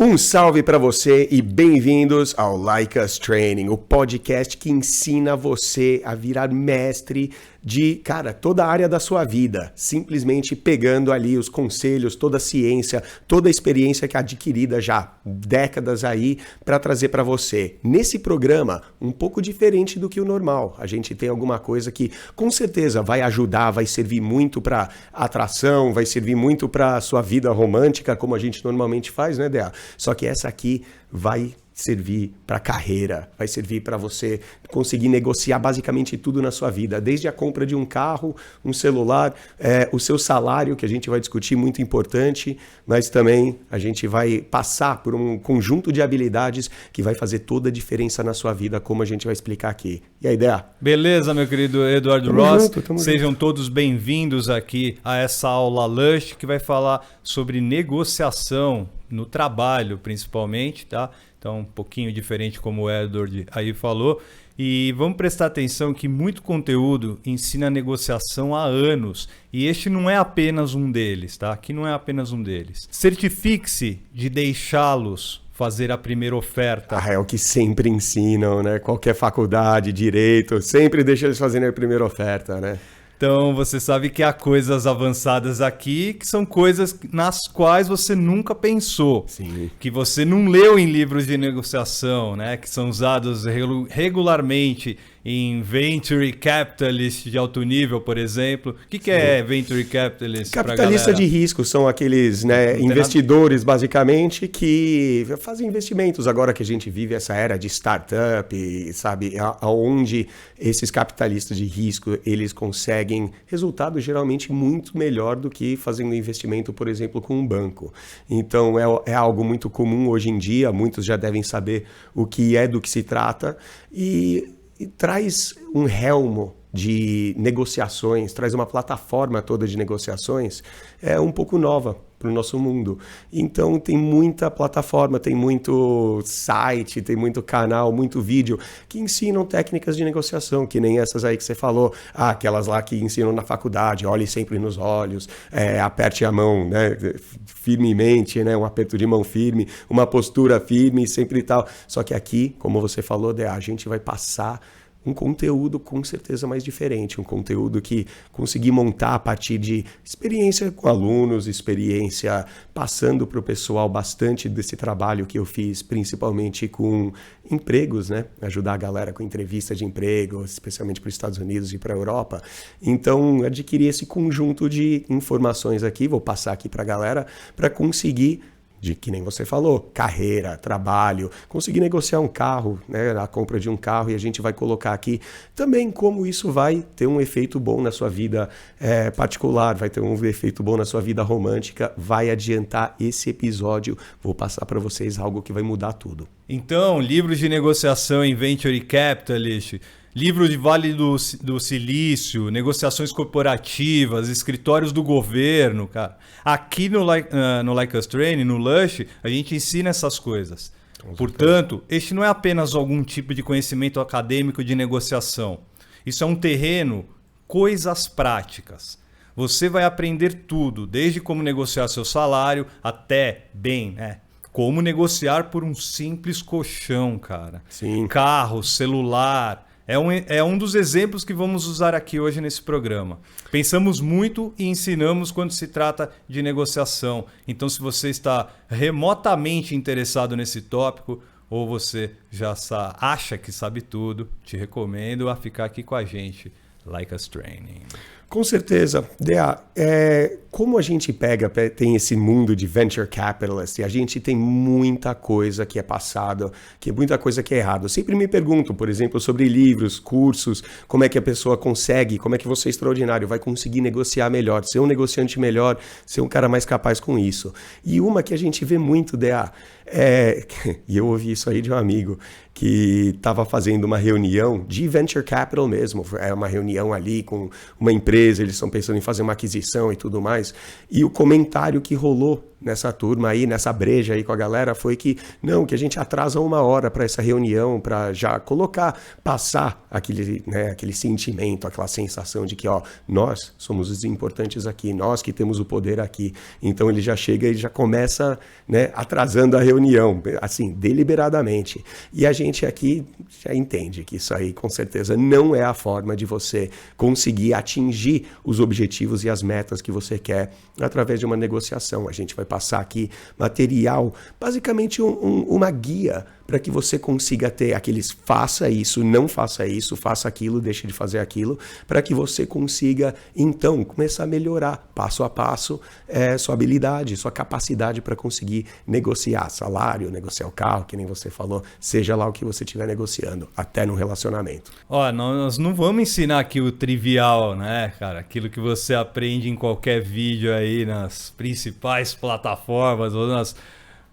Um salve para você e bem-vindos ao Like Us Training, o podcast que ensina você a virar mestre de, toda a área da sua vida, simplesmente pegando ali os conselhos, toda a ciência, toda a experiência que é adquirida já décadas aí para trazer para você. Nesse programa, um pouco diferente do que o normal, a gente tem alguma coisa que com certeza vai ajudar, vai servir muito para atração, vai servir muito para sua vida romântica, como a gente normalmente faz, né, Dea? Só que essa aqui vai servir para carreira, vai servir para você conseguir negociar basicamente tudo na sua vida, desde a compra de um carro, um celular, o seu salário, que a gente vai discutir, muito importante, mas também a gente vai passar por um conjunto de habilidades que vai fazer toda a diferença na sua vida, como a gente vai explicar aqui. E a ideia? Beleza, meu querido Eduardo Ross, sejam todos bem-vindos aqui a essa aula Lush, que vai falar sobre negociação no trabalho, principalmente, tá? Então, um pouquinho diferente como o Edward aí falou. E vamos prestar atenção que muito conteúdo ensina negociação há anos. E este não é apenas um deles, tá? Aqui não é apenas um deles. Certifique-se de deixá-los fazer a primeira oferta. É o que sempre ensinam, né? Qualquer faculdade, direito, sempre deixa eles fazerem a primeira oferta, né? Então, você sabe que há coisas avançadas aqui que são coisas nas quais você nunca pensou. Sim. Que você não leu em livros de negociação, né? Que são usados regularmente em Venture Capitalist de alto nível, por exemplo. O que é Venture Capitalist? Capitalista de risco são aqueles investidores, basicamente, que fazem investimentos. Agora que a gente vive essa era de startup, sabe? Onde esses capitalistas de risco, eles conseguem resultado geralmente muito melhor do que fazendo investimento, por exemplo, com um banco. Então, é algo muito comum hoje em dia. Muitos já devem saber o que é, do que se trata. E traz um helmo de negociações, traz uma plataforma toda de negociações um pouco nova para o nosso mundo. Então tem muita plataforma, tem muito site, tem muito canal, muito vídeo que ensinam técnicas de negociação, que nem essas aí que você falou, aquelas lá que ensinam na faculdade, olhe sempre nos olhos, aperte a mão, né, firmemente, né, um aperto de mão firme, uma postura firme, sempre e tal. Só que aqui, como você falou, a gente vai passar um conteúdo com certeza mais diferente, um conteúdo que consegui montar a partir de experiência com alunos, experiência passando para o pessoal bastante desse trabalho que eu fiz, principalmente com empregos, né? Ajudar a galera com entrevista de emprego, especialmente para os Estados Unidos e para a Europa. Então, adquiri esse conjunto de informações aqui, vou passar aqui para a galera, para conseguir, que nem você falou, carreira, trabalho, conseguir negociar um carro, né, a compra de um carro, e a gente vai colocar aqui também como isso vai ter um efeito bom na sua vida particular, vai ter um efeito bom na sua vida romântica, vai adiantar esse episódio, vou passar para vocês algo que vai mudar tudo. Então, livros de negociação em Venture Capitalist, livro de Vale do Silício, negociações corporativas, escritórios do governo, cara. Aqui no Like Us Training, no Lush, a gente ensina essas coisas. Portanto, este não é apenas algum tipo de conhecimento acadêmico de negociação. Isso é um terreno, coisas práticas. Você vai aprender tudo, desde como negociar seu salário até, como negociar por um simples colchão, cara. Sim. Carro, celular. É um dos exemplos que vamos usar aqui hoje nesse programa. Pensamos muito e ensinamos quando se trata de negociação. Então, se você está remotamente interessado nesse tópico ou você já acha que sabe tudo, te recomendo a ficar aqui com a gente. Like Us Training. Com certeza. Dea, como a gente tem esse mundo de venture capitalist e a gente tem muita coisa que é passada, muita coisa que é errada. Eu sempre me pergunto, por exemplo, sobre livros, cursos, como é que a pessoa consegue, como é que você extraordinário vai conseguir negociar melhor, ser um negociante melhor, ser um cara mais capaz com isso. E uma que a gente vê muito, Dea, e eu ouvi isso aí de um amigo que estava fazendo uma reunião de venture capital mesmo, uma reunião ali com uma empresa, eles estão pensando em fazer uma aquisição e tudo mais, e o comentário que rolou nessa turma aí, nessa breja aí com a galera, foi que a gente atrasa 1 hora para essa reunião, para já passar aquele sentimento, aquela sensação de que, nós somos os importantes aqui, nós que temos o poder aqui. Então ele já chega e já começa, atrasando a reunião, assim, deliberadamente. E a gente aqui já entende que isso aí, com certeza, não é a forma de você conseguir atingir os objetivos e as metas que você quer através de uma negociação. A gente vai passar aqui material, basicamente uma guia para que você consiga ter aqueles faça isso, não faça isso, faça aquilo, deixe de fazer aquilo, para que você consiga, então, começar a melhorar passo a passo sua habilidade, sua capacidade para conseguir negociar salário, negociar o carro, que nem você falou, seja lá o que você estiver negociando, até no relacionamento. Nós não vamos ensinar aqui o trivial, né, cara? Aquilo que você aprende em qualquer vídeo aí nas principais plataformas ou nas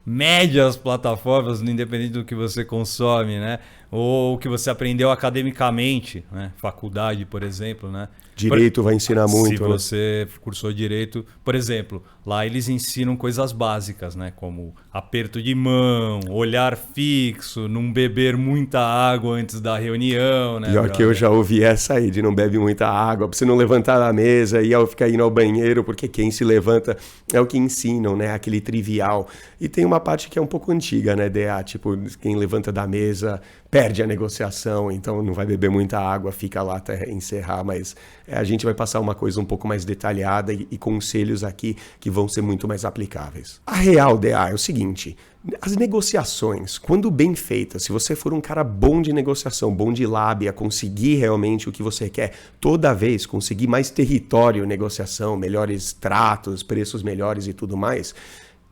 médias plataformas, independente do que você consome, né? Ou o que você aprendeu academicamente, né? Faculdade, por exemplo, né? Direito vai ensinar muito. Se você cursou direito, por exemplo, lá eles ensinam coisas básicas, né? Como aperto de mão, olhar fixo, não beber muita água antes da reunião, né? Pior que eu já ouvi essa aí, de não bebe muita água, pra você não levantar da mesa e ficar indo ao banheiro, porque quem se levanta é o que ensinam, né? Aquele trivial. E tem uma parte que é um pouco antiga, né, DA? Tipo, quem levanta da mesa perde a negociação, então não vai beber muita água, fica lá até encerrar, mas a gente vai passar uma coisa um pouco mais detalhada e conselhos aqui que vão ser muito mais aplicáveis. A real, DA, é o seguinte: as negociações, quando bem feitas, se você for um cara bom de negociação, bom de lábia, conseguir realmente o que você quer, toda vez conseguir mais território, negociação, melhores tratos, preços melhores e tudo mais,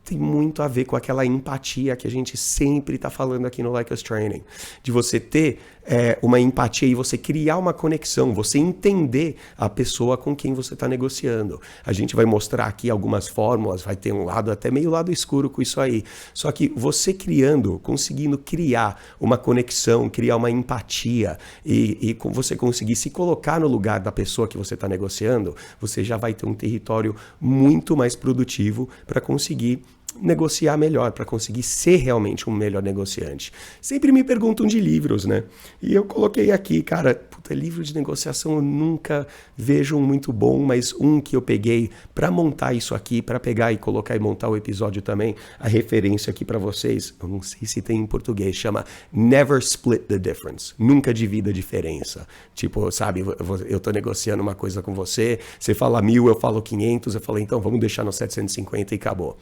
tem muito a ver com aquela empatia que a gente sempre está falando aqui no Like Us Training. De você ter uma empatia e você criar uma conexão, você entender a pessoa com quem você está negociando. A gente vai mostrar aqui algumas fórmulas, vai ter um lado até meio lado escuro com isso aí. Só que você conseguindo criar uma conexão, criar uma empatia e você conseguir se colocar no lugar da pessoa que você está negociando, você já vai ter um território muito mais produtivo para conseguir negociar melhor, para conseguir ser realmente um melhor negociante. Sempre me perguntam de livros, né? E eu coloquei aqui, cara, livro de negociação eu nunca vejo um muito bom, mas um que eu peguei para montar isso aqui, para pegar e colocar e montar o episódio também, a referência aqui para vocês, eu não sei se tem em português, chama Never Split the Difference, nunca divida a diferença. Tipo, sabe, eu tô negociando uma coisa com você, você fala 1.000, eu falo 500, eu falo, então vamos deixar no 750 e acabou.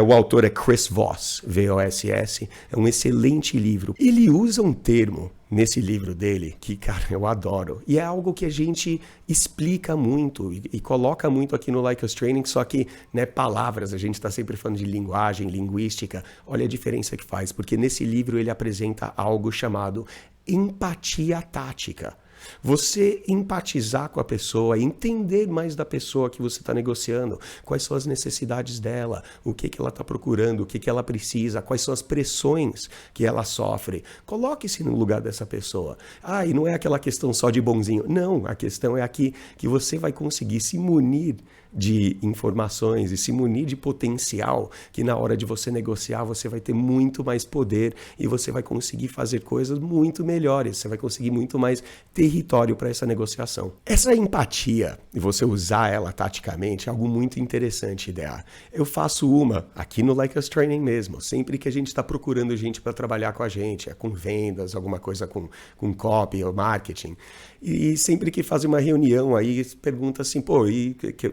O autor é Chris Voss, V-O-S-S, é um excelente livro. Ele usa um termo nesse livro dele que, cara, eu adoro. E é algo que a gente explica muito e coloca muito aqui no Like Us Training, só que, palavras, a gente está sempre falando de linguagem, linguística. Olha a diferença que faz, porque nesse livro ele apresenta algo chamado empatia tática. Você empatizar com a pessoa, entender mais da pessoa que você está negociando, quais são as necessidades dela, o que ela está procurando, o que ela precisa, quais são as pressões que ela sofre. Coloque-se no lugar dessa pessoa. E não é aquela questão só de bonzinho. Não, a questão é aqui que você vai conseguir se munir de informações e se munir de potencial, que na hora de você negociar você vai ter muito mais poder e você vai conseguir fazer coisas muito melhores, você vai conseguir muito mais território para essa negociação. Essa empatia, e você usar ela taticamente, é algo muito interessante, idear. Eu faço uma aqui no Like Us Training mesmo, sempre que a gente está procurando gente para trabalhar com a gente, com vendas, alguma coisa com copy ou marketing, e sempre que faz uma reunião aí, pergunta assim,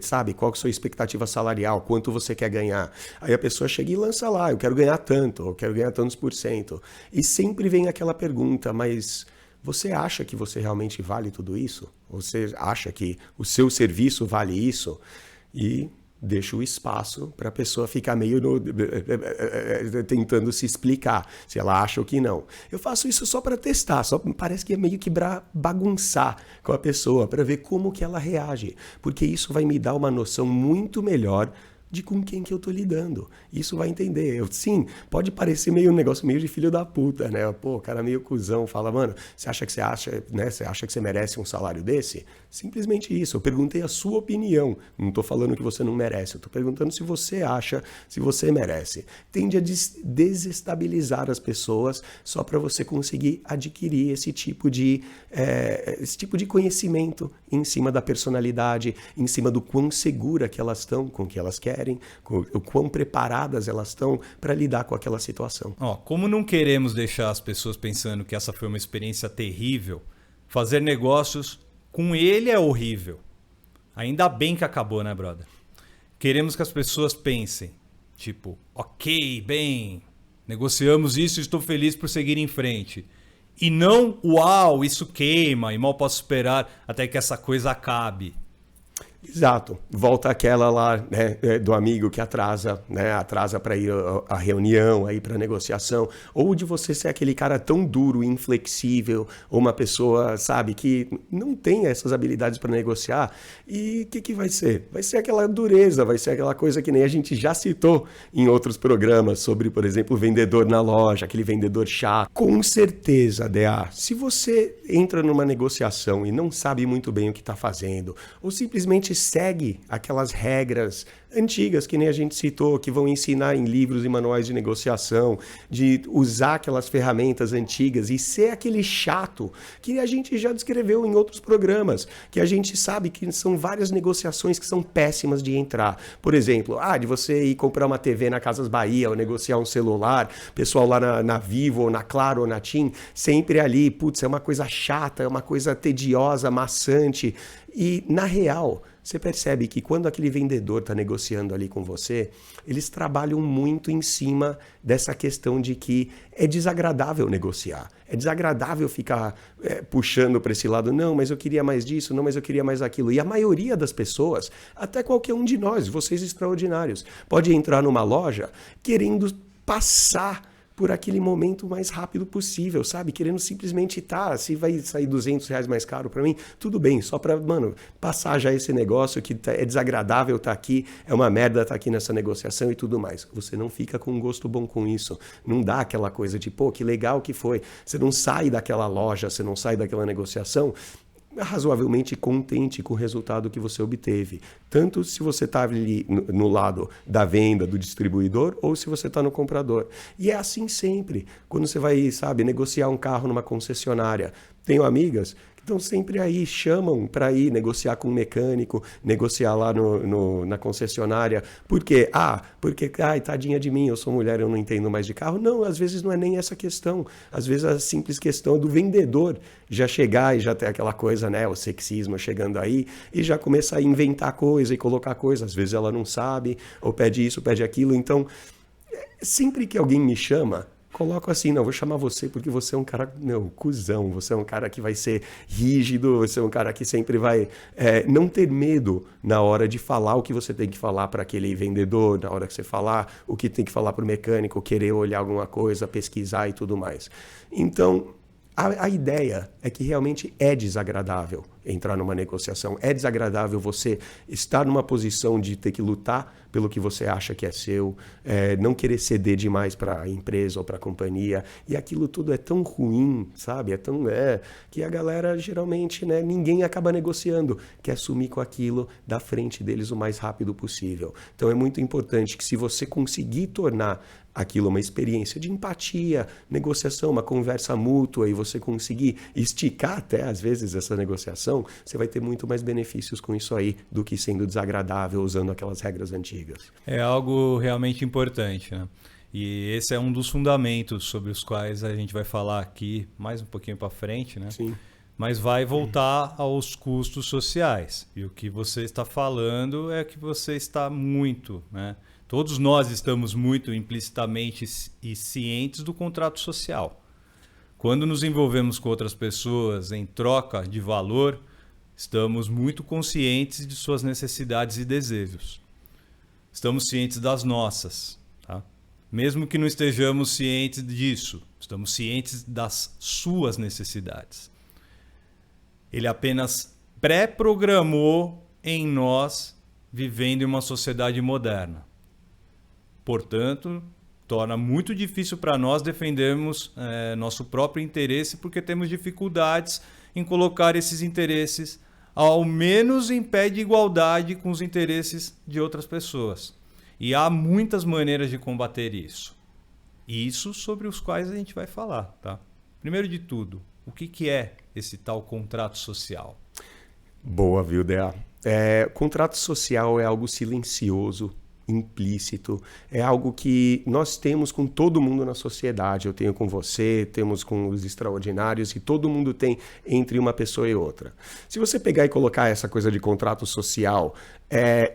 sabe, qual que é a sua expectativa salarial, quanto você quer ganhar? Aí a pessoa chega e lança lá, eu quero ganhar tanto, eu quero ganhar tantos %. E sempre vem aquela pergunta, mas você acha que você realmente vale tudo isso? Você acha que o seu serviço vale isso? E deixa o espaço para a pessoa ficar meio tentando se explicar se ela acha ou que não. Eu faço isso só para testar, só parece que é meio que bagunçar com a pessoa, para ver como que ela reage, porque isso vai me dar uma noção muito melhor de com quem que eu tô lidando. Isso vai entender. Sim, pode parecer meio um negócio meio de filho da puta, né? Pô, o cara meio cuzão fala, mano, você acha que você merece um salário desse? Simplesmente isso. Eu perguntei a sua opinião. Não tô falando que você não merece. Eu tô perguntando se você acha, se você merece. Tende a desestabilizar as pessoas só para você conseguir adquirir esse tipo de conhecimento em cima da personalidade, em cima do quão segura que elas estão com o que elas querem, o quão preparadas elas estão para lidar com aquela situação. Como não queremos deixar as pessoas pensando que essa foi uma experiência terrível, fazer negócios com ele é horrível. Ainda bem que acabou, né, brother? Queremos que as pessoas pensem, tipo, ok, bem, negociamos isso e estou feliz por seguir em frente. E não, uau, isso queima e mal posso esperar até que essa coisa acabe. Exato. Volta aquela lá, né, do amigo que atrasa, né, para ir à reunião, aí para negociação, ou de você ser aquele cara tão duro, inflexível, ou uma pessoa, sabe, que não tem essas habilidades para negociar. E o que vai ser? Vai ser aquela dureza, vai ser aquela coisa que nem a gente já citou em outros programas sobre, por exemplo, o vendedor na loja, aquele vendedor chato. Com certeza, DA, se você entra numa negociação e não sabe muito bem o que está fazendo, ou simplesmente segue aquelas regras antigas que nem a gente citou, que vão ensinar em livros e manuais de negociação, de usar aquelas ferramentas antigas e ser aquele chato que a gente já descreveu em outros programas, que a gente sabe que são várias negociações que são péssimas de entrar. Por exemplo, de você ir comprar uma TV na Casas Bahia ou negociar um celular, pessoal lá na Vivo, ou na Claro, ou na TIM, sempre ali, putz, é uma coisa chata, é uma coisa tediosa, maçante. E, na real, você percebe que quando aquele vendedor está negociando ali com você, eles trabalham muito em cima dessa questão de que é desagradável negociar. É desagradável ficar puxando para esse lado. Não, mas eu queria mais disso. Não, mas eu queria mais aquilo. E a maioria das pessoas, até qualquer um de nós, vocês extraordinários, pode entrar numa loja querendo passar por aquele momento mais rápido possível, sabe? Querendo simplesmente se vai sair R$200 mais caro para mim, tudo bem, só para, passar já esse negócio que é desagradável estar aqui, é uma merda estar aqui nessa negociação e tudo mais. Você não fica com um gosto bom com isso. Não dá aquela coisa de, pô, que legal que foi. Você não sai daquela loja, você não sai daquela negociação razoavelmente contente com o resultado que você obteve. Tanto se você está ali no lado da venda, do distribuidor, ou se você está no comprador. E é assim sempre. Quando você vai, negociar um carro numa concessionária. Tenho amigas que estão sempre aí, chamam para ir negociar com um mecânico, negociar lá na concessionária. Por quê? Porque, tadinha de mim, eu sou mulher, eu não entendo mais de carro. Não, às vezes não é nem essa questão. Às vezes a simples questão do vendedor já chegar e já ter aquela coisa, né, o sexismo chegando aí, e já começar a inventar coisa e colocar coisa. Às vezes ela não sabe, ou pede isso, pede aquilo. Então, sempre que alguém me chama, coloco assim, não, vou chamar você porque você é um cara, cuzão, você é um cara que vai ser rígido, você é um cara que sempre vai não ter medo na hora de falar o que você tem que falar para aquele vendedor, na hora que você falar o que tem que falar para o mecânico, querer olhar alguma coisa, pesquisar e tudo mais. Então, a ideia é que realmente é desagradável entrar numa negociação. É desagradável você estar numa posição de ter que lutar pelo que você acha que é seu, não querer ceder demais para a empresa ou para a companhia. E aquilo tudo é tão ruim, sabe? Que a galera geralmente, né, ninguém acaba negociando, quer sumir com aquilo da frente deles o mais rápido possível. Então é muito importante que se você conseguir tornar aquilo uma experiência de empatia, negociação, uma conversa mútua e você conseguir esticar até às vezes essa negociação, você vai ter muito mais benefícios com isso aí do que sendo desagradável usando aquelas regras antigas. É algo realmente importante, né? E esse é um dos fundamentos sobre os quais a gente vai falar aqui mais um pouquinho para frente, né? Sim. Mas vai voltar aos custos sociais. E o que você está falando é que você está muito, né? Todos nós estamos muito implicitamente e cientes do contrato social. Quando nos envolvemos com outras pessoas em troca de valor, estamos muito conscientes de suas necessidades e desejos. Estamos cientes das nossas, tá? Mesmo que não estejamos cientes disso, estamos cientes das suas necessidades. Ele apenas pré-programou em nós vivendo em uma sociedade moderna. Portanto, torna muito difícil para nós defendermos nosso próprio interesse, porque temos dificuldades em colocar esses interesses, ao menos em pé de igualdade com os interesses de outras pessoas. E há muitas maneiras de combater isso. Isso sobre os quais a gente vai falar, tá? Primeiro de tudo, o que é esse tal contrato social? Boa, viu, Dea? Contrato social é algo silencioso, implícito, é algo que nós temos com todo mundo na sociedade. Eu tenho com você, temos com os extraordinários, e todo mundo tem entre uma pessoa e outra. Se você pegar e colocar essa coisa de contrato social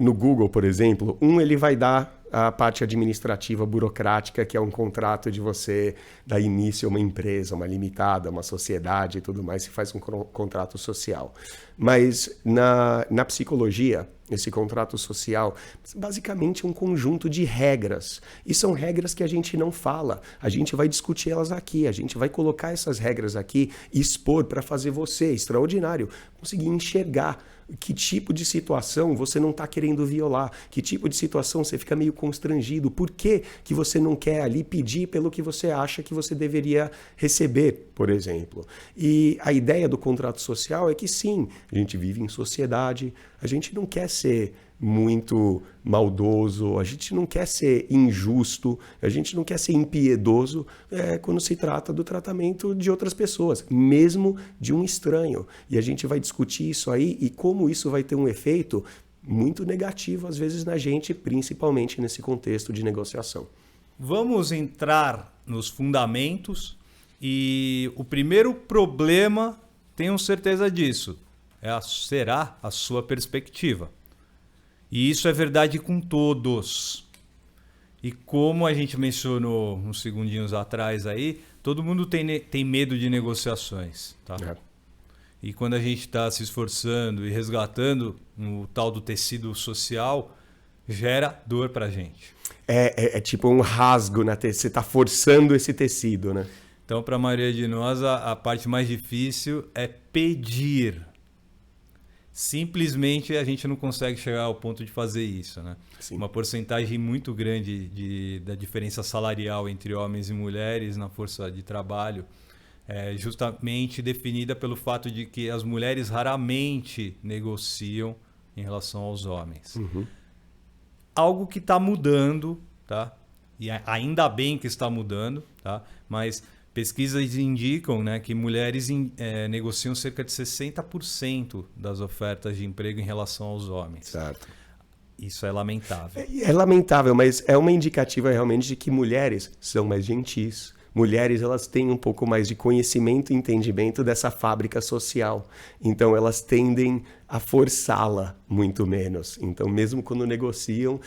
no Google, por exemplo, ele vai dar a parte administrativa burocrática, que é um contrato de você dar início a uma empresa, uma limitada, uma sociedade e tudo mais, se faz um contrato social. Mas na psicologia, esse contrato social basicamente é um conjunto de regras. E são regras que a gente não fala. A gente vai discutir elas aqui, a gente vai colocar essas regras aqui e expor para fazer você, extraordinário, conseguir enxergar que tipo de situação você não está querendo violar, que tipo de situação você fica meio constrangido, por que você não quer ali pedir pelo que você acha que você deveria receber, por exemplo. E a ideia do contrato social é que sim, a gente vive em sociedade, a gente não quer ser muito maldoso, a gente não quer ser injusto, a gente não quer ser impiedoso quando se trata do tratamento de outras pessoas, mesmo de um estranho. E a gente vai discutir isso aí e como isso vai ter um efeito muito negativo, às vezes, na gente, principalmente nesse contexto de negociação. Vamos entrar nos fundamentos e o primeiro problema, tenho certeza disso, será a sua perspectiva. E isso é verdade com todos. E como a gente mencionou uns segundinhos atrás aí, todo mundo tem medo de negociações. Tá? E quando a gente está se esforçando e resgatando o tal do tecido social, gera dor para a gente. É tipo um rasgo, né? Você está forçando esse tecido, né? Então, para a maioria de nós, a parte mais difícil é pedir. Simplesmente a gente não consegue chegar ao ponto de fazer isso, né? Sim. Uma porcentagem muito grande da diferença salarial entre homens e mulheres na força de trabalho é justamente definida pelo fato de que as mulheres raramente negociam em relação aos homens. Uhum. Algo que está mudando, tá? E ainda bem que está mudando, tá? Mas pesquisas indicam, né, que mulheres negociam cerca de 60% das ofertas de emprego em relação aos homens. Certo. Isso é lamentável. É lamentável, mas é uma indicativa realmente de que mulheres são mais gentis. Mulheres, elas têm um pouco mais de conhecimento e entendimento dessa fábrica social. Então, elas tendem a forçá-la muito menos. Então, mesmo quando negociam,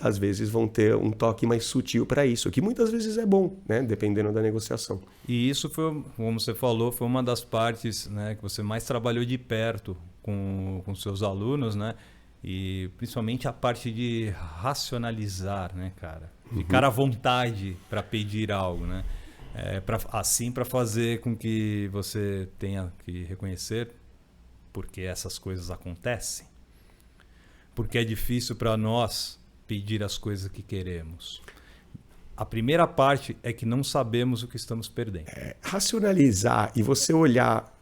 às vezes vão ter um toque mais sutil para isso, que muitas vezes é bom, né? Dependendo da negociação. E isso foi, como você falou, foi uma das partes, né, que você mais trabalhou de perto com seus alunos, né? E principalmente a parte de racionalizar, né, cara? Ficar à vontade para pedir algo, né? Para fazer com que você tenha que reconhecer porque essas coisas acontecem. Porque é difícil para nós pedir as coisas que queremos. A primeira parte é que não sabemos o que estamos perdendo. Racionalizar e você olhar...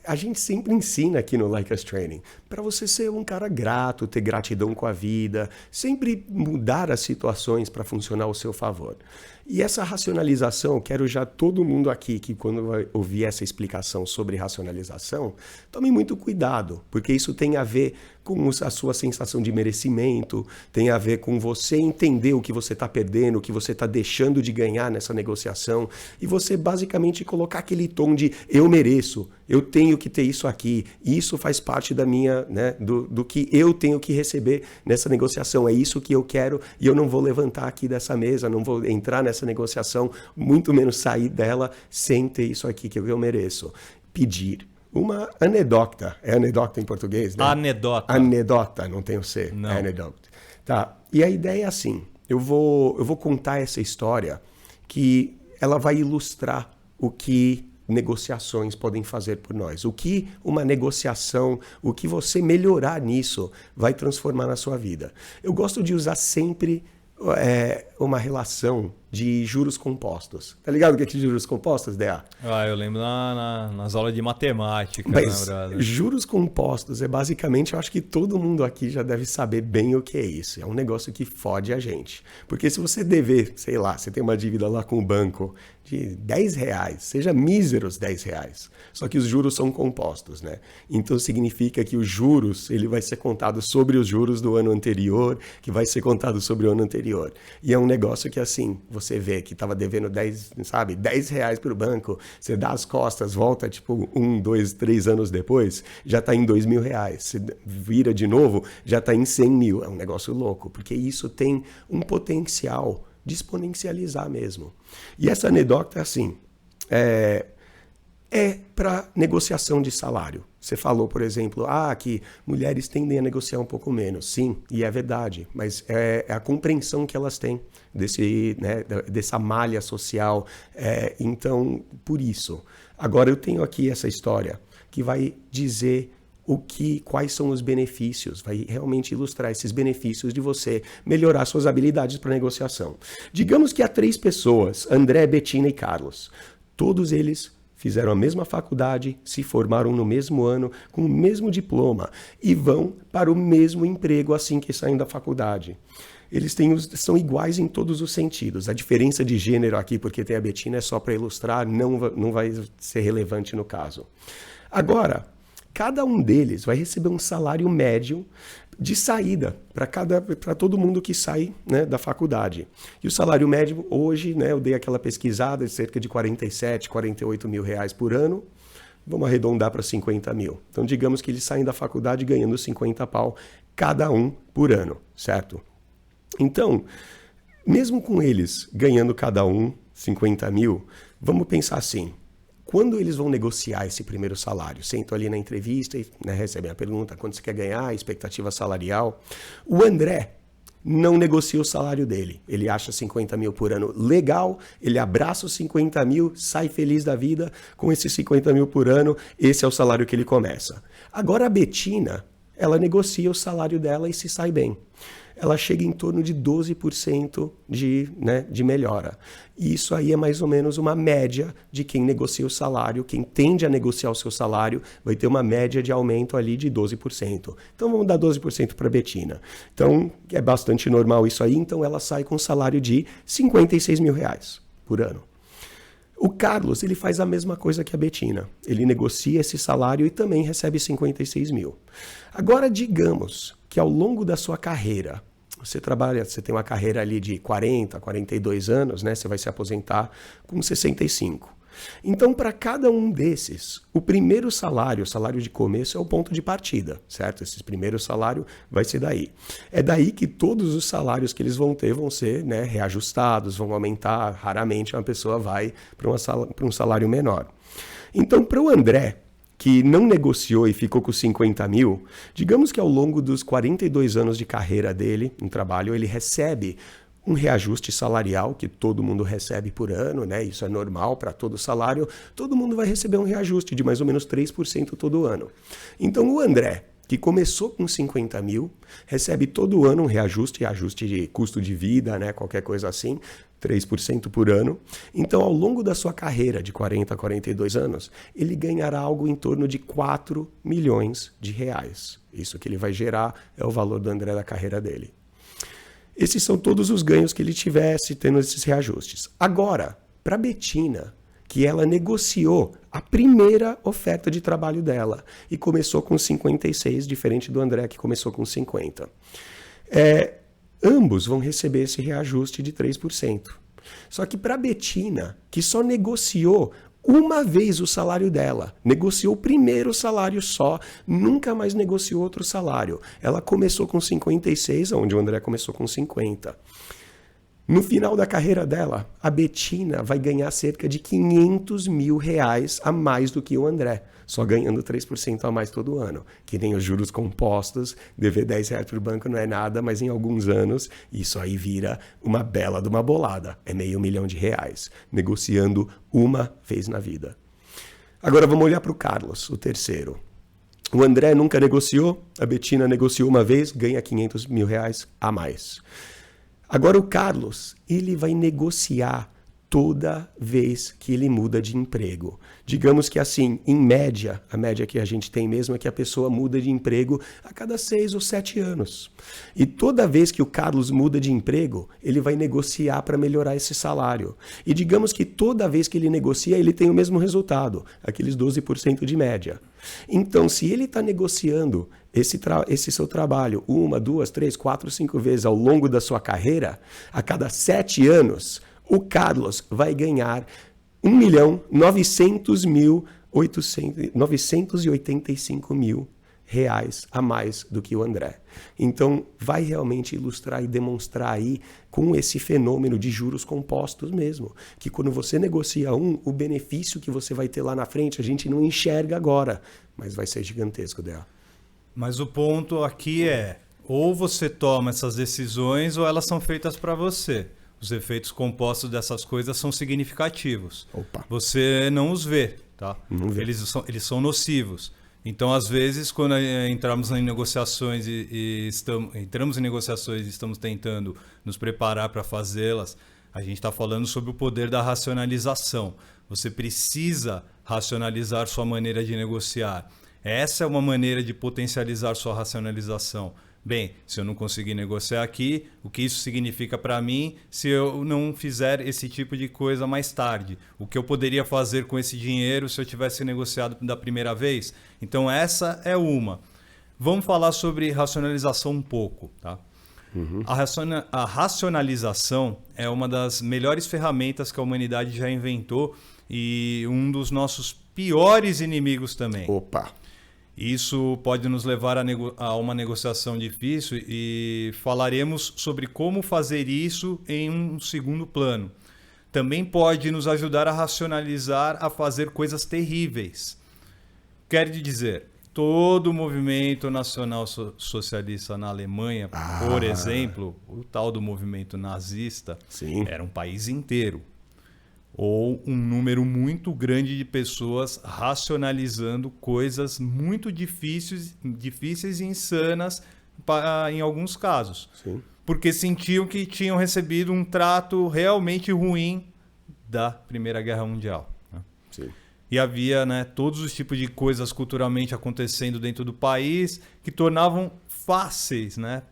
A gente sempre ensina aqui no Like Us Training para você ser um cara grato, ter gratidão com a vida, sempre mudar as situações para funcionar ao seu favor. E essa racionalização, quero já todo mundo aqui que quando vai ouvir essa explicação sobre racionalização, tome muito cuidado, porque isso tem a ver com a sua sensação de merecimento, tem a ver com você entender o que você está perdendo, o que você está deixando de ganhar nessa negociação, e você basicamente colocar aquele tom de eu mereço, eu tenho que ter isso aqui, isso faz parte da minha, né, do que eu tenho que receber nessa negociação, é isso que eu quero e eu não vou levantar aqui dessa mesa, não vou entrar nessa negociação, muito menos sair dela sem ter isso aqui que eu mereço. Pedir. Uma anedota. É anedota em português, né? Anedota. Anedota, não tem o C. Não. Anedota. Tá. E a ideia é assim, eu vou contar essa história que ela vai ilustrar o que negociações podem fazer por nós. O que uma negociação, o que você melhorar nisso vai transformar na sua vida. Eu gosto de usar sempre uma relação de juros compostos. Tá ligado o que é juros compostos, DA? Eu lembro nas aulas de matemática. Mas juros compostos é basicamente, eu acho que todo mundo aqui já deve saber bem o que é isso. É um negócio que fode a gente. Porque se você dever, sei lá, você tem uma dívida lá com o banco de R$10, seja míseros R$10, só que os juros são compostos, né? Então significa que os juros, ele vai ser contado sobre os juros do ano anterior, que vai ser contado sobre o ano anterior. E é um negócio que assim, você vê que estava devendo R$10 para o banco, você dá as costas, volta tipo 1, 2, 3 anos depois, já está em R$2.000. Você vira de novo, já está em 100 mil. É um negócio louco, porque isso tem um potencial de exponencializar mesmo. E essa anedota, assim, é para negociação de salário. Você falou, por exemplo, que mulheres tendem a negociar um pouco menos. Sim, e é verdade, mas é a compreensão que elas têm dessa malha social. Então, por isso. Agora, eu tenho aqui essa história que vai dizer quais são os benefícios, vai realmente ilustrar esses benefícios de você melhorar suas habilidades para negociação. Digamos que há 3 pessoas, André, Betina e Carlos. Todos eles fizeram a mesma faculdade, se formaram no mesmo ano, com o mesmo diploma e vão para o mesmo emprego assim que saem da faculdade. Eles são iguais em todos os sentidos. A diferença de gênero aqui, porque tem a Betina, é só para ilustrar, não vai ser relevante no caso. Agora, cada um deles vai receber um salário médio de saída para todo mundo que sai, né, da faculdade. E o salário médio hoje, né, eu dei aquela pesquisada de cerca de 47, 48 mil reais por ano. Vamos arredondar para 50 mil. Então, digamos que eles saem da faculdade ganhando 50 pau cada um por ano, certo? Então, mesmo com eles ganhando cada um 50 mil, vamos pensar assim. Quando eles vão negociar esse primeiro salário, sentam ali na entrevista e recebem a pergunta, quanto você quer ganhar, expectativa salarial. O André não negocia o salário dele. Ele acha 50 mil por ano legal, ele abraça os 50 mil, sai feliz da vida com esses 50 mil por ano, esse é o salário que ele começa. Agora a Betina, ela negocia o salário dela e se sai bem. Ela chega em torno de 12% de melhora. E isso aí é mais ou menos uma média de quem negocia o salário, quem tende a negociar o seu salário, vai ter uma média de aumento ali de 12%. Então vamos dar 12% para a Betina. Então é bastante normal isso aí, então ela sai com um salário de 56 mil reais por ano. O Carlos, ele faz a mesma coisa que a Betina. Ele negocia esse salário e também recebe 56 mil. Agora, digamos que ao longo da sua carreira, você tem uma carreira ali de 40, 42 anos, né? Você vai se aposentar com 65. Então, para cada um desses, o primeiro salário, o salário de começo, é o ponto de partida, certo? Esse primeiro salário vai ser daí. É daí que todos os salários que eles vão ter vão ser, né, reajustados, vão aumentar. Raramente uma pessoa vai para um salário menor. Então, para o André, que não negociou e ficou com 50 mil, digamos que ao longo dos 42 anos de carreira dele no trabalho, ele recebe um reajuste salarial que todo mundo recebe por ano, né? Isso é normal para todo salário. Todo mundo vai receber um reajuste de mais ou menos 3% todo ano. Então o André, que começou com 50 mil, recebe todo ano um reajuste de custo de vida, né? Qualquer coisa assim, 3% por ano. Então, ao longo da sua carreira de 40 a 42 anos, ele ganhará algo em torno de 4 milhões de reais. Isso que ele vai gerar é o valor do André da carreira dele. Esses são todos os ganhos que ele tivesse tendo esses reajustes. Agora, para a Betina, que ela negociou a primeira oferta de trabalho dela e começou com 56, diferente do André que começou com 50. Ambos vão receber esse reajuste de 3%. Só que para a Betina, que só negociou uma vez o salário dela, negociou o primeiro salário só, nunca mais negociou outro salário. Ela começou com 56, onde o André começou com 50. No final da carreira dela, a Betina vai ganhar cerca de 500 mil reais a mais do que o André, só ganhando 3% a mais todo ano. Que nem os juros compostos, dever 10 reais para o banco não é nada, mas em alguns anos isso aí vira uma bela de uma bolada. É R$500 mil, negociando uma vez na vida. Agora vamos olhar para o Carlos, o terceiro. O André nunca negociou, a Betina negociou uma vez, ganha 500 mil reais a mais. Agora o Carlos, ele vai negociar toda vez que ele muda de emprego. Digamos que assim, em média, a média que a gente tem mesmo é que a pessoa muda de emprego a cada 6 ou 7 anos. E toda vez que o Carlos muda de emprego, ele vai negociar para melhorar esse salário. E digamos que toda vez que ele negocia, ele tem o mesmo resultado, aqueles 12% de média. Então, se ele está negociando esse seu trabalho 1, 2, 3, 4, 5 vezes ao longo da sua carreira, a cada 7 anos, o Carlos vai ganhar 1.985.000 reais a mais do que o André. Então, vai realmente ilustrar e demonstrar aí com esse fenômeno de juros compostos mesmo, que quando você negocia o benefício que você vai ter lá na frente, a gente não enxerga agora, mas vai ser gigantesco, Dea. Mas o ponto aqui é, ou você toma essas decisões ou elas são feitas para você. Os efeitos compostos dessas coisas são significativos. Opa. Você não os vê, tá? Não vê. Eles são nocivos. Então, às vezes, quando entramos em negociações e estamos tentando nos preparar para fazê-las, a gente está falando sobre o poder da racionalização. Você precisa racionalizar sua maneira de negociar. Essa é uma maneira de potencializar sua racionalização. Bem, se eu não conseguir negociar aqui, o que isso significa para mim se eu não fizer esse tipo de coisa mais tarde? O que eu poderia fazer com esse dinheiro se eu tivesse negociado da primeira vez? Então essa é uma. Vamos falar sobre racionalização um pouco, tá? Uhum. A racionalização é uma das melhores ferramentas que a humanidade já inventou e um dos nossos piores inimigos também. Opa! Isso pode nos levar a uma negociação difícil e falaremos sobre como fazer isso em um segundo plano. Também pode nos ajudar a racionalizar a fazer coisas terríveis. Quer dizer, todo o movimento nacional socialista na Alemanha, por exemplo, o tal do movimento nazista, Sim. era um país inteiro. Ou um número muito grande de pessoas racionalizando coisas muito difíceis e insanas em alguns casos. Sim. Porque sentiam que tinham recebido um trato realmente ruim da Primeira Guerra Mundial. Né? Sim. E havia, né, todos os tipos de coisas culturalmente acontecendo dentro do país que tornavam fácil, né,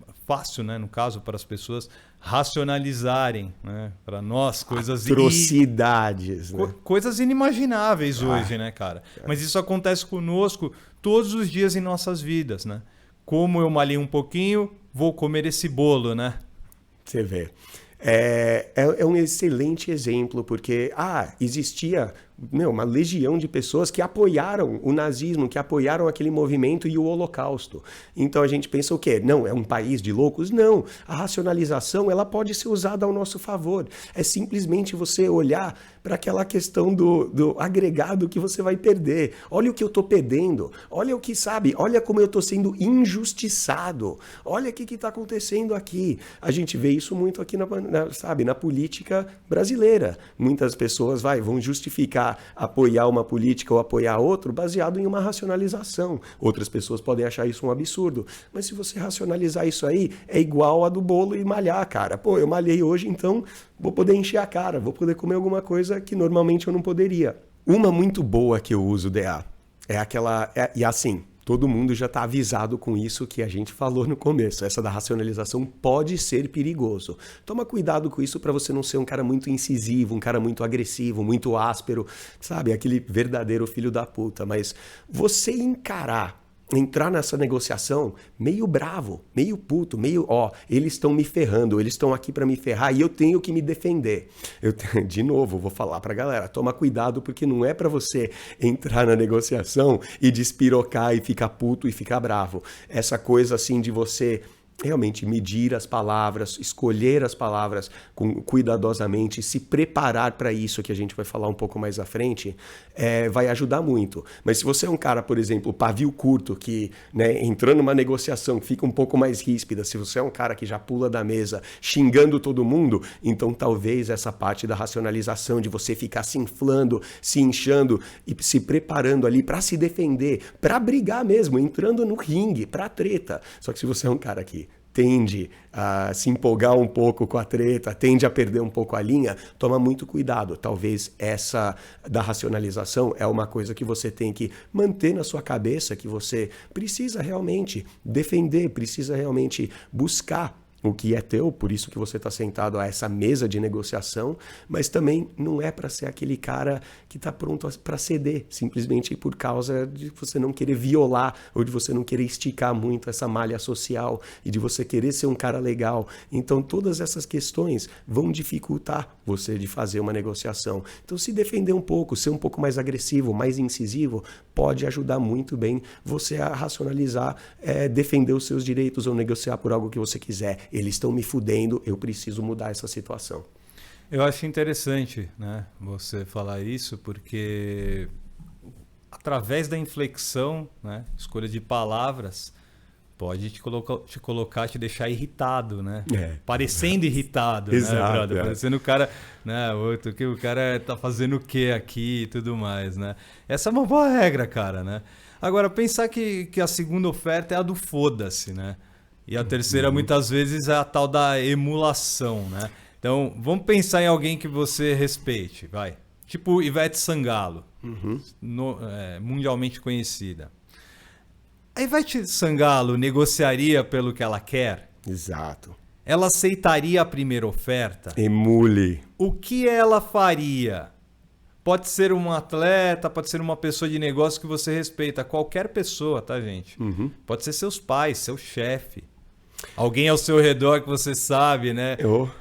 no caso, para as pessoas racionalizarem, né, para nós, coisas atrocidades, né? Coisas inimagináveis hoje, né, cara? Mas isso acontece conosco todos os dias em nossas vidas, né? Como eu malhei um pouquinho, vou comer esse bolo, né? Você vê. É um excelente exemplo, porque existia uma legião de pessoas que apoiaram o nazismo, que apoiaram aquele movimento e o Holocausto. Então a gente pensa o quê? Não, é um país de loucos? Não. A racionalização ela pode ser usada ao nosso favor. É simplesmente você olhar para aquela questão do agregado que você vai perder. Olha o que eu estou perdendo. Olha o que, olha como eu estou sendo injustiçado. Olha o que está acontecendo aqui. A gente vê isso muito aqui na política brasileira. Muitas pessoas vão justificar apoiar uma política ou apoiar outro baseado em uma racionalização. Outras pessoas podem achar isso um absurdo. Mas se você racionalizar isso aí, é igual a do bolo e malhar, cara. Pô, eu malhei hoje, então vou poder encher a cara, vou poder comer alguma coisa que normalmente eu não poderia. Uma muito boa que eu uso, DA, é aquela... E assim, todo mundo já está avisado com isso que a gente falou no começo. Essa da racionalização pode ser perigoso. Toma cuidado com isso para você não ser um cara muito incisivo, um cara muito agressivo, muito áspero, aquele verdadeiro filho da puta. Mas você entrar nessa negociação meio bravo, meio puto, eles estão me ferrando, eles estão aqui para me ferrar e eu tenho que me defender. De novo, vou falar pra galera, toma cuidado porque não é para você entrar na negociação e despirocar e ficar puto e ficar bravo. Essa coisa assim de você realmente medir as palavras, escolher as palavras cuidadosamente, se preparar para isso que a gente vai falar um pouco mais à frente, vai ajudar muito. Mas se você é um cara, por exemplo, pavio curto, que, né, entrando numa negociação fica um pouco mais ríspida, se você é um cara que já pula da mesa xingando todo mundo, então talvez essa parte da racionalização, de você ficar se inflando, se inchando e se preparando ali para se defender, para brigar mesmo, entrando no ringue, para treta. Só que se você é um cara que tende a se empolgar um pouco com a treta, tende a perder um pouco a linha, toma muito cuidado. Talvez essa da racionalização é uma coisa que você tem que manter na sua cabeça, que você precisa realmente defender, precisa realmente buscar o que é teu, por isso que você está sentado a essa mesa de negociação, mas também não é para ser aquele cara que está pronto para ceder, simplesmente por causa de você não querer violar ou de você não querer esticar muito essa malha social e de você querer ser um cara legal. Então todas essas questões vão dificultar você de fazer uma negociação. Então se defender um pouco, ser um pouco mais agressivo, mais incisivo, pode ajudar muito bem você a racionalizar, defender os seus direitos ou negociar por algo que você quiser. Eles estão me fudendo, eu preciso mudar essa situação. Eu acho interessante, né, você falar isso, porque através da inflexão, né, escolha de palavras, pode te deixar irritado, né? Parecendo irritado, exato, né, brother? Parecendo o cara, né, o cara tá fazendo o quê aqui e tudo mais, né? Essa é uma boa regra, cara, né? Agora, pensar que a segunda oferta é a do foda-se, né? E a terceira, muitas vezes, é a tal da emulação, né? Então, vamos pensar em alguém que você respeite, vai. Tipo Ivete Sangalo, mundialmente conhecida. A Ivete Sangalo negociaria pelo que ela quer? Exato. Ela aceitaria a primeira oferta? Emule. O que ela faria? Pode ser um atleta, pode ser uma pessoa de negócio que você respeita. Qualquer pessoa, tá, gente? Pode ser seus pais, seu chefe. Alguém ao seu redor que você sabe, né?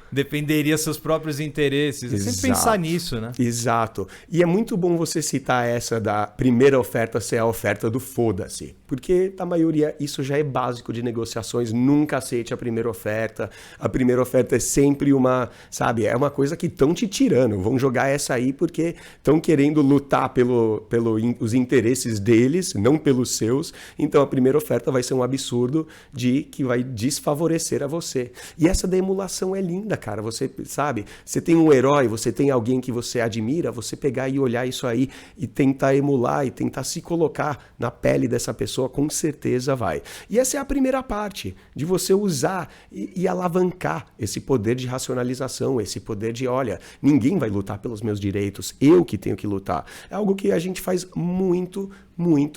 Dependeria seus próprios interesses. É sempre pensar nisso, né? Exato. E é muito bom você citar essa da primeira oferta ser a oferta do foda-se. Porque, na maioria, isso já é básico de negociações. Nunca aceite a primeira oferta. A primeira oferta é sempre uma, sabe? É uma coisa que estão te tirando. Vão jogar essa aí porque estão querendo lutar pelos interesses deles, não pelos seus. Então, a primeira oferta vai ser um absurdo que vai desfavorecer a você. E essa da emulação é linda, cara. Você sabe, você tem um herói, você tem alguém que você admira, você pegar e olhar isso aí e tentar emular e tentar se colocar na pele dessa pessoa, com certeza vai. E essa é a primeira parte, de você usar e alavancar esse poder de racionalização, esse poder de, olha, ninguém vai lutar pelos meus direitos, eu que tenho que lutar. É algo que a gente faz muito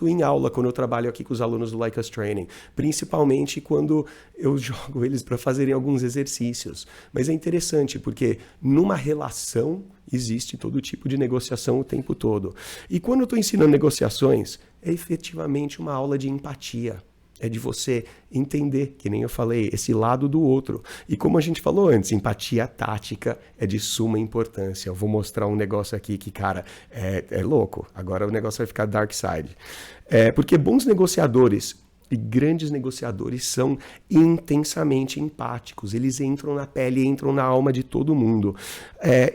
em aula quando eu trabalho aqui com os alunos do Like Us Training, principalmente quando eu jogo eles para fazerem alguns exercícios. Mas é interessante porque numa relação existe todo tipo de negociação o tempo todo. E quando eu estou ensinando negociações, é efetivamente uma aula de empatia. É de você entender, que nem eu falei, esse lado do outro. E como a gente falou antes, empatia tática é de suma importância. Eu vou mostrar um negócio aqui que, cara, é louco. Agora o negócio vai ficar dark side. Porque bons negociadores e grandes negociadores são intensamente empáticos. Eles entram na pele, entram na alma de todo mundo.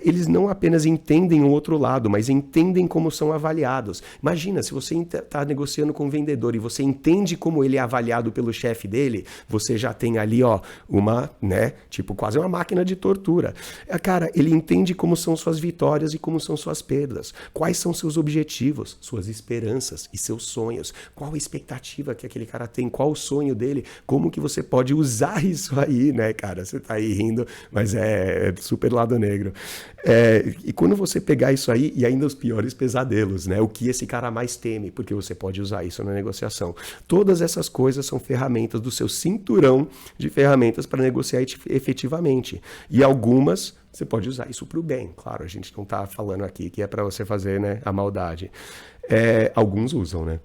Eles não apenas entendem o outro lado, mas entendem como são avaliados. Imagina, se você está negociando com um vendedor e você entende como ele é avaliado pelo chefe dele, você já tem ali, ó, uma, né, tipo quase uma máquina de tortura. Cara, ele entende como são suas vitórias e como são suas perdas. Quais são seus objetivos, suas esperanças e seus sonhos. Qual a expectativa que aquele cara tem, qual o sonho dele, como que você pode usar isso aí, né, cara? Você tá aí rindo, mas é super lado negro. E quando você pegar isso aí, e ainda os piores pesadelos, né? O que esse cara mais teme, porque você pode usar isso na negociação. Todas essas coisas são ferramentas do seu cinturão de ferramentas para negociar efetivamente. E algumas você pode usar isso para o bem. Claro, a gente não está falando aqui que é para você fazer, né, a maldade. Alguns usam, né?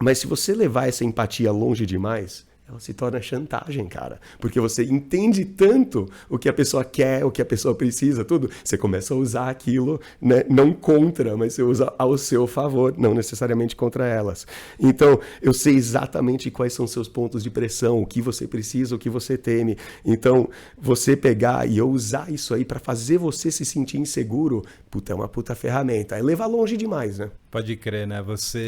Mas se você levar essa empatia longe demais, ela se torna chantagem, cara. Porque você entende tanto o que a pessoa quer, o que a pessoa precisa, tudo. Você começa a usar aquilo, né, não contra, mas você usa ao seu favor, não necessariamente contra elas. Então, eu sei exatamente quais são seus pontos de pressão, o que você precisa, o que você teme. Então, você pegar e eu usar isso aí para fazer você se sentir inseguro, puta, é uma puta ferramenta. É levar longe demais, né? Pode crer, né?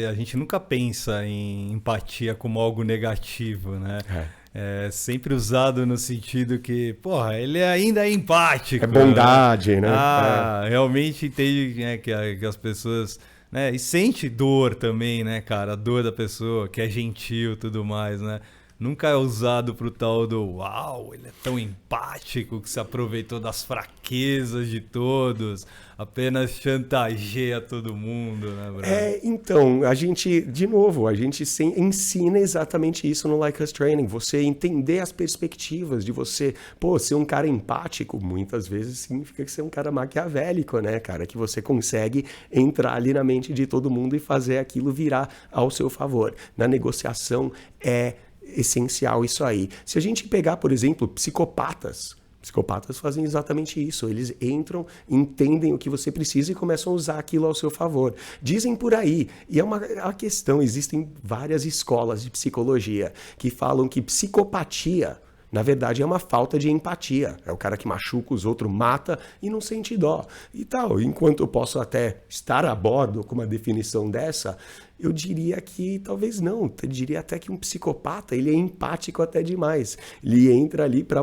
A gente nunca pensa em empatia como algo negativo, né? É sempre usado no sentido que, porra, ele ainda é empático. É bondade, né? Realmente entende, né, que as pessoas... né, e sente dor também, né, cara? A dor da pessoa, que é gentil e tudo mais, né? Nunca é usado pro tal do uau, ele é tão empático que se aproveitou das fraquezas de todos, apenas chantageia todo mundo, né, Bruno? Então, a gente ensina exatamente isso no Like Us Training. Você entender as perspectivas de você, ser um cara empático, muitas vezes significa que você é um cara maquiavélico, né, cara? Que você consegue entrar ali na mente de todo mundo e fazer aquilo virar ao seu favor. Na negociação é essencial isso aí. Se a gente pegar, por exemplo, psicopatas fazem exatamente isso. Eles entram, entendem o que você precisa e começam a usar aquilo ao seu favor. Dizem por aí, e é uma questão, existem várias escolas de psicologia que falam que psicopatia, na verdade, é uma falta de empatia. É o cara que machuca os outros, mata e não sente dó. E tal, enquanto eu posso até estar a bordo com uma definição dessa, eu diria que talvez não. Eu diria até que um psicopata, ele é empático até demais. Ele entra ali para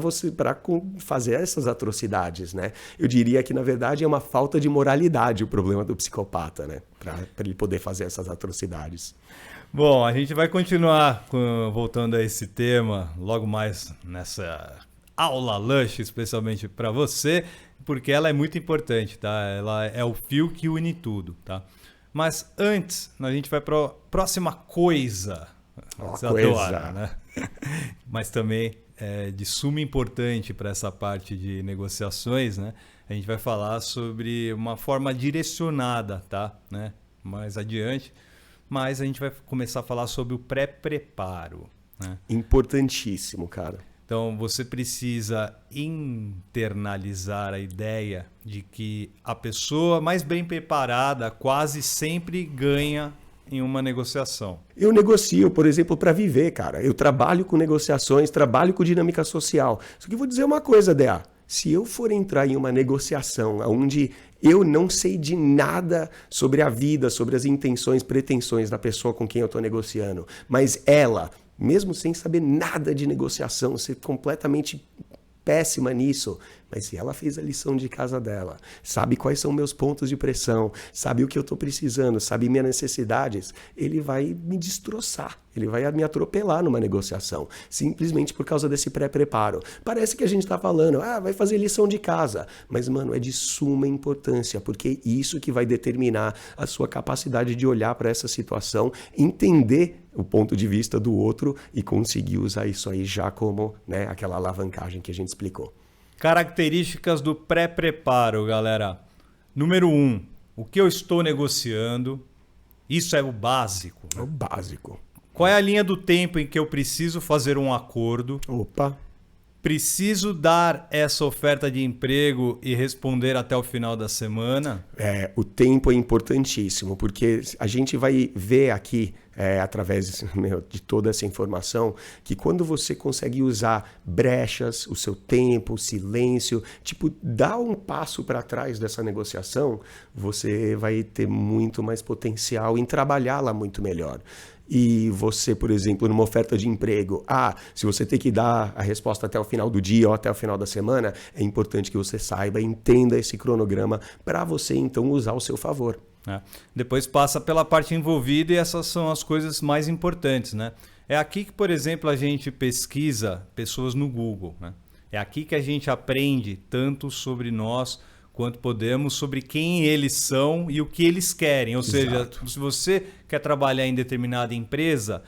fazer essas atrocidades, né? Eu diria que, na verdade, é uma falta de moralidade o problema do psicopata, né? Para ele poder fazer essas atrocidades. Bom, a gente vai continuar voltando a esse tema logo mais nessa aula Lush, especialmente para você, porque ela é muito importante, tá? Ela é o fio que une tudo, tá? Mas antes, a gente vai para a próxima coisa. Você adora, né? Mas também é de suma importância para essa parte de negociações, né? A gente vai falar sobre uma forma direcionada, tá? Né? Mais adiante. Mas a gente vai começar a falar sobre o pré-preparo. Né? Importantíssimo, cara. Então, você precisa internalizar a ideia de que a pessoa mais bem preparada quase sempre ganha em uma negociação. Eu negocio, por exemplo, para viver, cara. Eu trabalho com negociações, trabalho com dinâmica social. Só que eu vou dizer uma coisa, Dea. Se eu for entrar em uma negociação onde eu não sei de nada sobre a vida, sobre as intenções, pretensões da pessoa com quem eu estou negociando, mas ela, mesmo sem saber nada de negociação, ser completamente péssima nisso, mas se ela fez a lição de casa dela, sabe quais são meus pontos de pressão, sabe o que eu estou precisando, sabe minhas necessidades, ele vai me destroçar, ele vai me atropelar numa negociação, simplesmente por causa desse pré-preparo. Parece que a gente está falando, vai fazer lição de casa, mas, mano, é de suma importância, porque isso que vai determinar a sua capacidade de olhar para essa situação, entender o ponto de vista do outro e conseguir usar isso aí já como, né, aquela alavancagem que a gente explicou. Características do pré-preparo, galera. Número 1, o que eu estou negociando? Isso é o básico. É o básico. Qual é a linha do tempo em que eu preciso fazer um acordo? Opa! Preciso dar essa oferta de emprego e responder até o final da semana? O tempo é importantíssimo, porque a gente vai ver aqui, através de toda essa informação, que quando você consegue usar brechas, o seu tempo, o silêncio, dar um passo para trás dessa negociação, você vai ter muito mais potencial em trabalhá-la muito melhor. E você, por exemplo, numa oferta de emprego, se você tem que dar a resposta até o final do dia ou até o final da semana, é importante que você saiba, entenda esse cronograma para você então usar ao seu favor. Depois passa pela parte envolvida e essas são as coisas mais importantes, né? É aqui que, por exemplo, a gente pesquisa pessoas no Google, né? É aqui que a gente aprende tanto sobre nós quanto podemos, sobre quem eles são e o que eles querem. Ou seja, se você quer trabalhar em determinada empresa,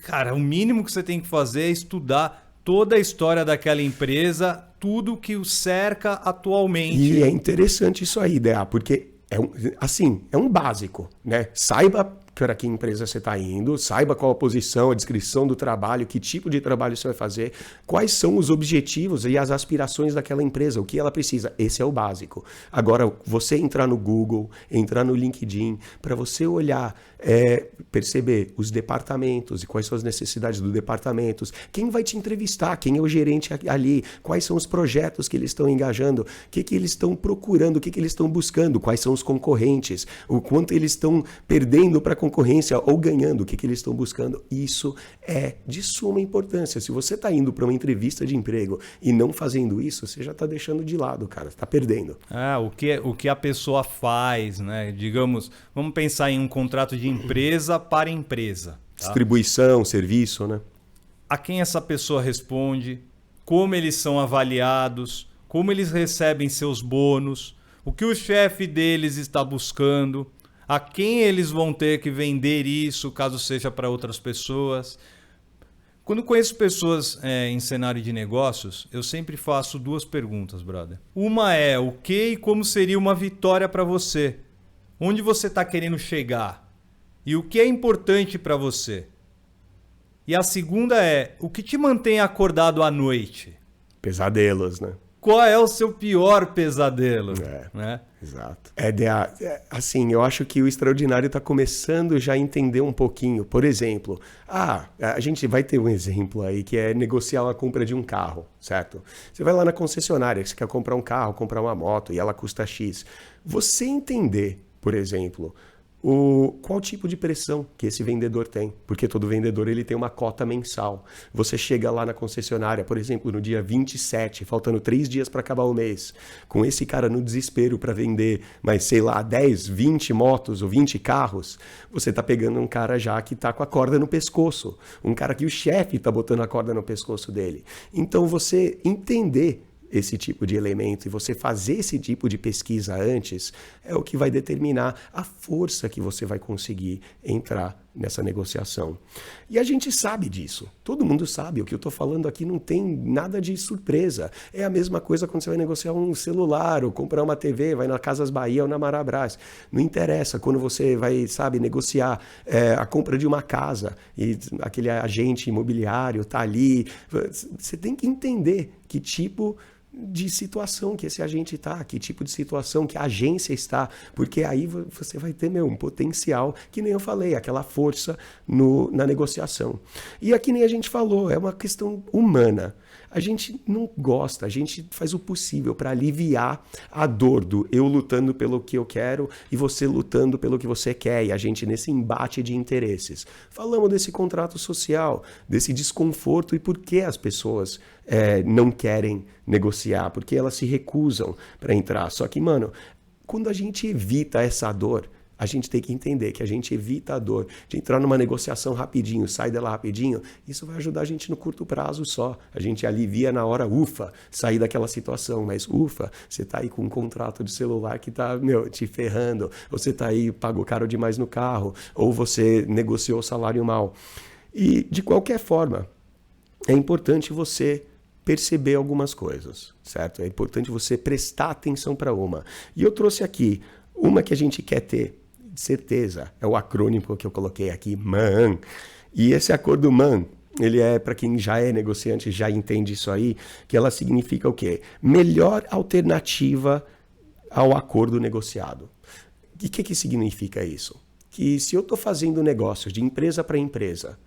cara, o mínimo que você tem que fazer é estudar toda a história daquela empresa, tudo que o cerca atualmente. E é interessante isso aí, Dea, porque é um básico, né? Saiba para que empresa você está indo, saiba qual a posição, a descrição do trabalho, que tipo de trabalho você vai fazer, quais são os objetivos e as aspirações daquela empresa, o que ela precisa. Esse é o básico. Agora, você entrar no Google, entrar no LinkedIn, para você olhar, perceber os departamentos e quais são as necessidades dos departamentos, quem vai te entrevistar, quem é o gerente ali, quais são os projetos que eles estão engajando, o que eles estão procurando, o que eles estão buscando, quais são os concorrentes, o quanto eles estão perdendo para a concorrência ou ganhando, o que eles estão buscando. Isso é de suma importância. Se você está indo para uma entrevista de emprego e não fazendo isso, você já está deixando de lado, cara, está perdendo. O que a pessoa faz, né? Digamos, vamos pensar em um contrato de empresa para empresa. Tá? Distribuição, serviço, né? A quem essa pessoa responde, como eles são avaliados, como eles recebem seus bônus, o que o chefe deles está buscando, a quem eles vão ter que vender isso, caso seja para outras pessoas. Quando conheço pessoas em cenário de negócios, eu sempre faço duas perguntas, brother. Uma é o que e como seria uma vitória para você? Onde você está querendo chegar? E o que é importante para você? E a segunda é o que te mantém acordado à noite? Pesadelos, né? Qual é o seu pior pesadelo? Né? Exato. Assim, eu acho que o extraordinário está começando já a entender um pouquinho. Por exemplo, a gente vai ter um exemplo aí que é negociar a compra de um carro, certo? Você vai lá na concessionária, você quer comprar um carro, comprar uma moto e ela custa X. Você entender, por exemplo, qual tipo de pressão que esse vendedor tem, porque todo vendedor ele tem uma cota mensal. Você chega lá na concessionária, por exemplo, no dia 27, faltando 3 dias para acabar o mês, com esse cara no desespero para vender, mas sei lá, 10, 20 motos ou 20 carros, você está pegando um cara já que está com a corda no pescoço, um cara que o chefe está botando a corda no pescoço dele. Então você entender esse tipo de elemento e você fazer esse tipo de pesquisa antes é o que vai determinar a força que você vai conseguir entrar nessa negociação. E a gente sabe disso. Todo mundo sabe. O que eu estou falando aqui não tem nada de surpresa. É a mesma coisa quando você vai negociar um celular ou comprar uma TV, vai na Casas Bahia ou na Marabras. Não interessa. Quando você vai, negociar a compra de uma casa e aquele agente imobiliário está ali, você tem que entender que tipo de situação que esse agente está, que tipo de situação que a agência está, porque aí você vai ter um potencial, que nem eu falei, aquela força na negociação. E aqui nem a gente falou, é uma questão humana. A gente não gosta, a gente faz o possível para aliviar a dor do eu lutando pelo que eu quero e você lutando pelo que você quer, e a gente nesse embate de interesses. Falamos desse contrato social, desse desconforto e por que as pessoas não querem negociar, porque elas se recusam para entrar. Só que, quando a gente evita essa dor, a gente tem que entender que a gente evita a dor de entrar numa negociação rapidinho, sai dela rapidinho, isso vai ajudar a gente no curto prazo só. A gente alivia na hora, sair daquela situação, mas você tá aí com um contrato de celular que tá, te ferrando, ou você tá aí, pagou caro demais no carro, ou você negociou o salário mal. E, de qualquer forma, é importante você perceber algumas coisas, certo? É importante você prestar atenção para uma. E eu trouxe aqui uma que a gente quer ter certeza, é o acrônimo que eu coloquei aqui, MAN. E esse acordo MAN, ele é, para quem já é negociante, já entende isso aí, que ela significa o quê? Melhor alternativa ao acordo negociado. E o que significa isso? Que se eu estou fazendo negócios de empresa para empresa,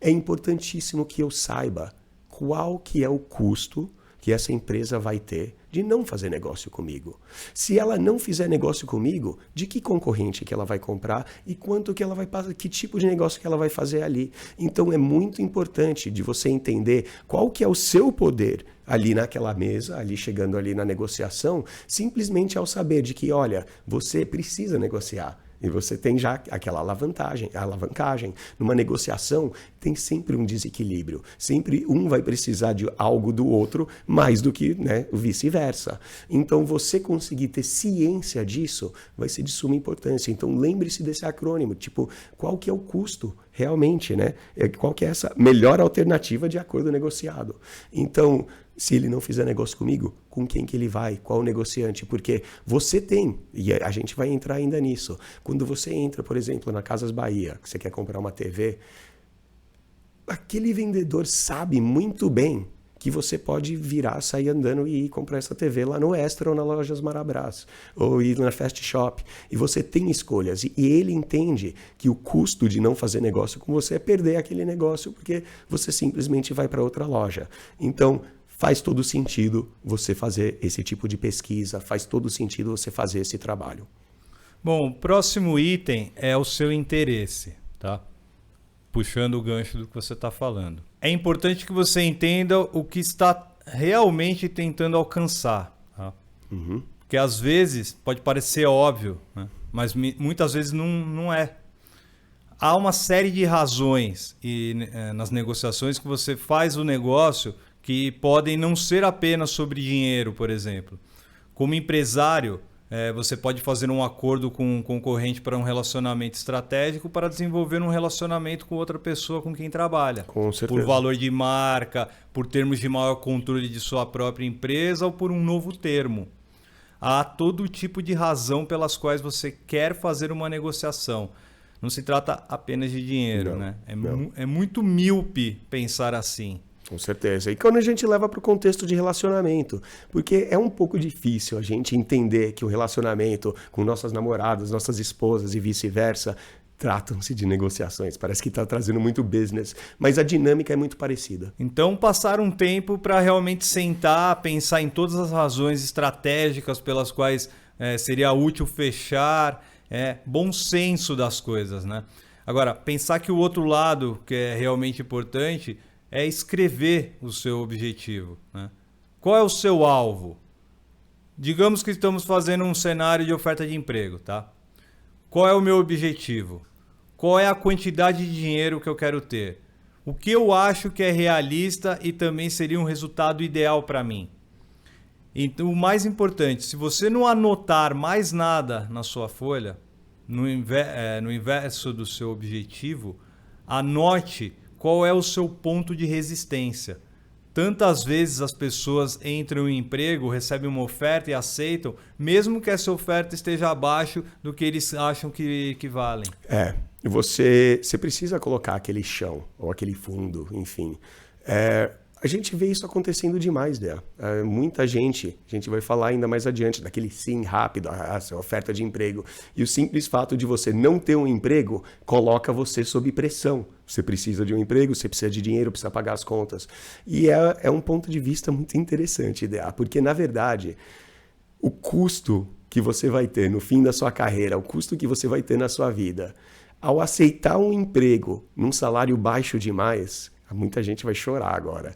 é importantíssimo que eu saiba qual que é o custo que essa empresa vai ter de não fazer negócio comigo. Se ela não fizer negócio comigo, de que concorrente que ela vai comprar e quanto que ela vai passar, que tipo de negócio que ela vai fazer ali. Então é muito importante de você entender qual que é o seu poder ali naquela mesa, ali chegando ali na negociação, simplesmente ao saber de que, olha, você precisa negociar. E você tem já aquela alavancagem. Numa negociação, tem sempre um desequilíbrio. Sempre um vai precisar de algo do outro mais do que o vice-versa. Então, você conseguir ter ciência disso vai ser de suma importância. Então, lembre-se desse acrônimo. Qual que é o custo realmente, né? Qual que é essa melhor alternativa de acordo negociado? Então, Se ele não fizer negócio comigo, com quem que ele vai? Qual o negociante? Porque você tem, e a gente vai entrar ainda nisso. Quando você entra, por exemplo, na Casas Bahia, que você quer comprar uma TV, aquele vendedor sabe muito bem que você pode virar, sair andando e ir comprar essa TV lá no Extra ou na Lojas Marabras, ou ir na Fast Shop. E você tem escolhas. E ele entende que o custo de não fazer negócio com você é perder aquele negócio, porque você simplesmente vai para outra loja. Então, faz todo sentido você fazer esse tipo de pesquisa, faz todo sentido você fazer esse trabalho. Bom, o próximo item é o seu interesse, tá? Puxando o gancho do que você está falando. É importante que você entenda o que está realmente tentando alcançar. Tá? Uhum. Porque às vezes pode parecer óbvio, né? Mas muitas vezes não é. Há uma série de razões nas negociações que você faz o negócio que podem não ser apenas sobre dinheiro, por exemplo. Como empresário, você pode fazer um acordo com um concorrente para um relacionamento estratégico para desenvolver um relacionamento com outra pessoa com quem trabalha. Com certeza. Por valor de marca, por termos de maior controle de sua própria empresa ou por um novo termo. Há todo tipo de razão pelas quais você quer fazer uma negociação. Não se trata apenas de dinheiro, Não, né? não. É muito míope pensar assim. Com certeza. E quando a gente leva para o contexto de relacionamento, porque é um pouco difícil a gente entender que o relacionamento com nossas namoradas, nossas esposas e vice-versa, tratam-se de negociações. Parece que está trazendo muito business, mas a dinâmica é muito parecida. Então, passar um tempo para realmente sentar, pensar em todas as razões estratégicas pelas quais seria útil fechar, bom senso das coisas, né? Agora, pensar que o outro lado, que é realmente importante, é escrever o seu objetivo, né? Qual é o seu alvo? Digamos que estamos fazendo um cenário de oferta de emprego, tá? Qual é o meu objetivo? Qual é a quantidade de dinheiro que eu quero ter? O que eu acho que é realista e também seria um resultado ideal para mim? Então, o mais importante, se você não anotar mais nada na sua folha, no inverso do seu objetivo, anote qual é o seu ponto de resistência. Tantas vezes as pessoas entram em emprego, recebem uma oferta e aceitam, mesmo que essa oferta esteja abaixo do que eles acham que valem. Você precisa colocar aquele chão, ou aquele fundo, enfim. A gente vê isso acontecendo demais, Dea. Muita gente, a gente vai falar ainda mais adiante, daquele sim rápido, essa oferta de emprego. E o simples fato de você não ter um emprego coloca você sob pressão. Você precisa de um emprego, você precisa de dinheiro, precisa pagar as contas. E é um ponto de vista muito interessante, Dea, porque, na verdade, o custo que você vai ter no fim da sua carreira, o custo que você vai ter na sua vida, ao aceitar um emprego num salário baixo demais, muita gente vai chorar agora.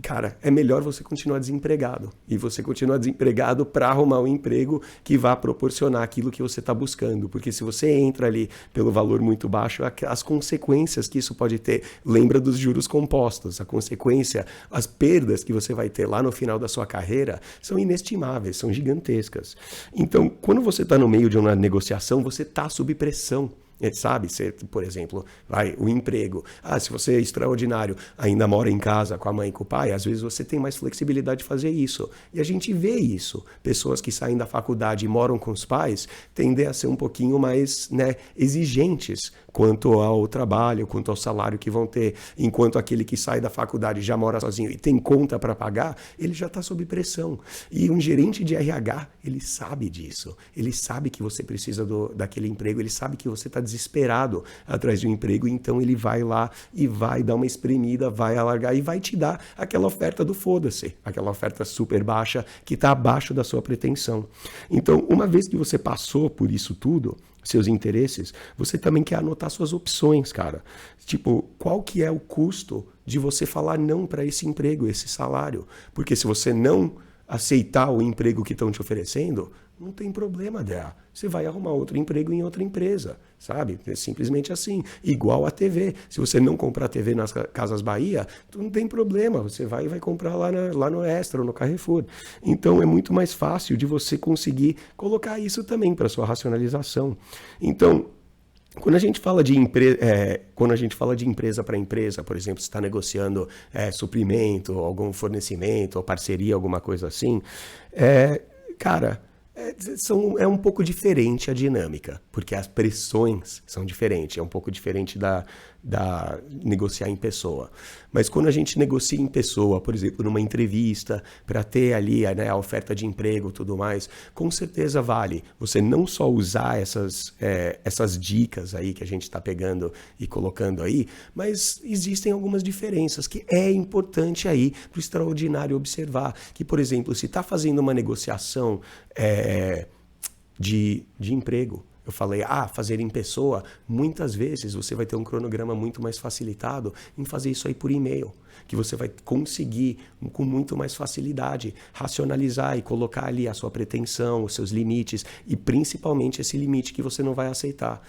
Cara, é melhor você continuar desempregado. E você continuar desempregado para arrumar um emprego que vá proporcionar aquilo que você está buscando. Porque se você entra ali pelo valor muito baixo, as consequências que isso pode ter, lembra dos juros compostos. A consequência, as perdas que você vai ter lá no final da sua carreira são inestimáveis, são gigantescas. Então, quando você está no meio de uma negociação, você está sob pressão. Sabe, você, por exemplo, o emprego. Se você é extraordinário, ainda mora em casa com a mãe e com o pai, às vezes você tem mais flexibilidade de fazer isso. E a gente vê isso. Pessoas que saem da faculdade e moram com os pais tendem a ser um pouquinho mais, exigentes quanto ao trabalho, quanto ao salário que vão ter. Enquanto aquele que sai da faculdade já mora sozinho e tem conta para pagar, ele já está sob pressão. E um gerente de RH, ele sabe disso. Ele sabe que você precisa daquele emprego, ele sabe que você está desesperado atrás de um emprego, então ele vai lá e vai dar uma espremida, vai alargar e vai te dar aquela oferta do foda-se, aquela oferta super baixa que está abaixo da sua pretensão. Então, uma vez que você passou por isso tudo, seus interesses, você também quer anotar suas opções, cara. Tipo, qual que é o custo de você falar não para esse emprego, esse salário? Porque se você não aceitar o emprego que estão te oferecendo, não tem problema, Dea. Você vai arrumar outro emprego em outra empresa, sabe? É simplesmente assim. Igual a TV. Se você não comprar TV nas Casas Bahia, não tem problema. Você vai comprar lá no Extra ou no Carrefour. Então, é muito mais fácil de você conseguir colocar isso também para sua racionalização. Então, Quando a gente fala de empresa para empresa, por exemplo, você está negociando suprimento, algum fornecimento, ou parceria, alguma coisa assim, cara, é um pouco diferente a dinâmica, porque as pressões são diferentes, é um pouco diferente da negociar em pessoa. Mas quando a gente negocia em pessoa, por exemplo, numa entrevista, para ter ali, né, a oferta de emprego e tudo mais, com certeza vale você não só usar essas dicas aí que a gente está pegando e colocando aí, mas existem algumas diferenças que é importante aí para o extraordinário observar. Que, por exemplo, se está fazendo uma negociação de emprego, eu falei, fazer em pessoa, muitas vezes você vai ter um cronograma muito mais facilitado em fazer isso aí por e-mail, que você vai conseguir com muito mais facilidade racionalizar e colocar ali a sua pretensão, os seus limites e principalmente esse limite que você não vai aceitar.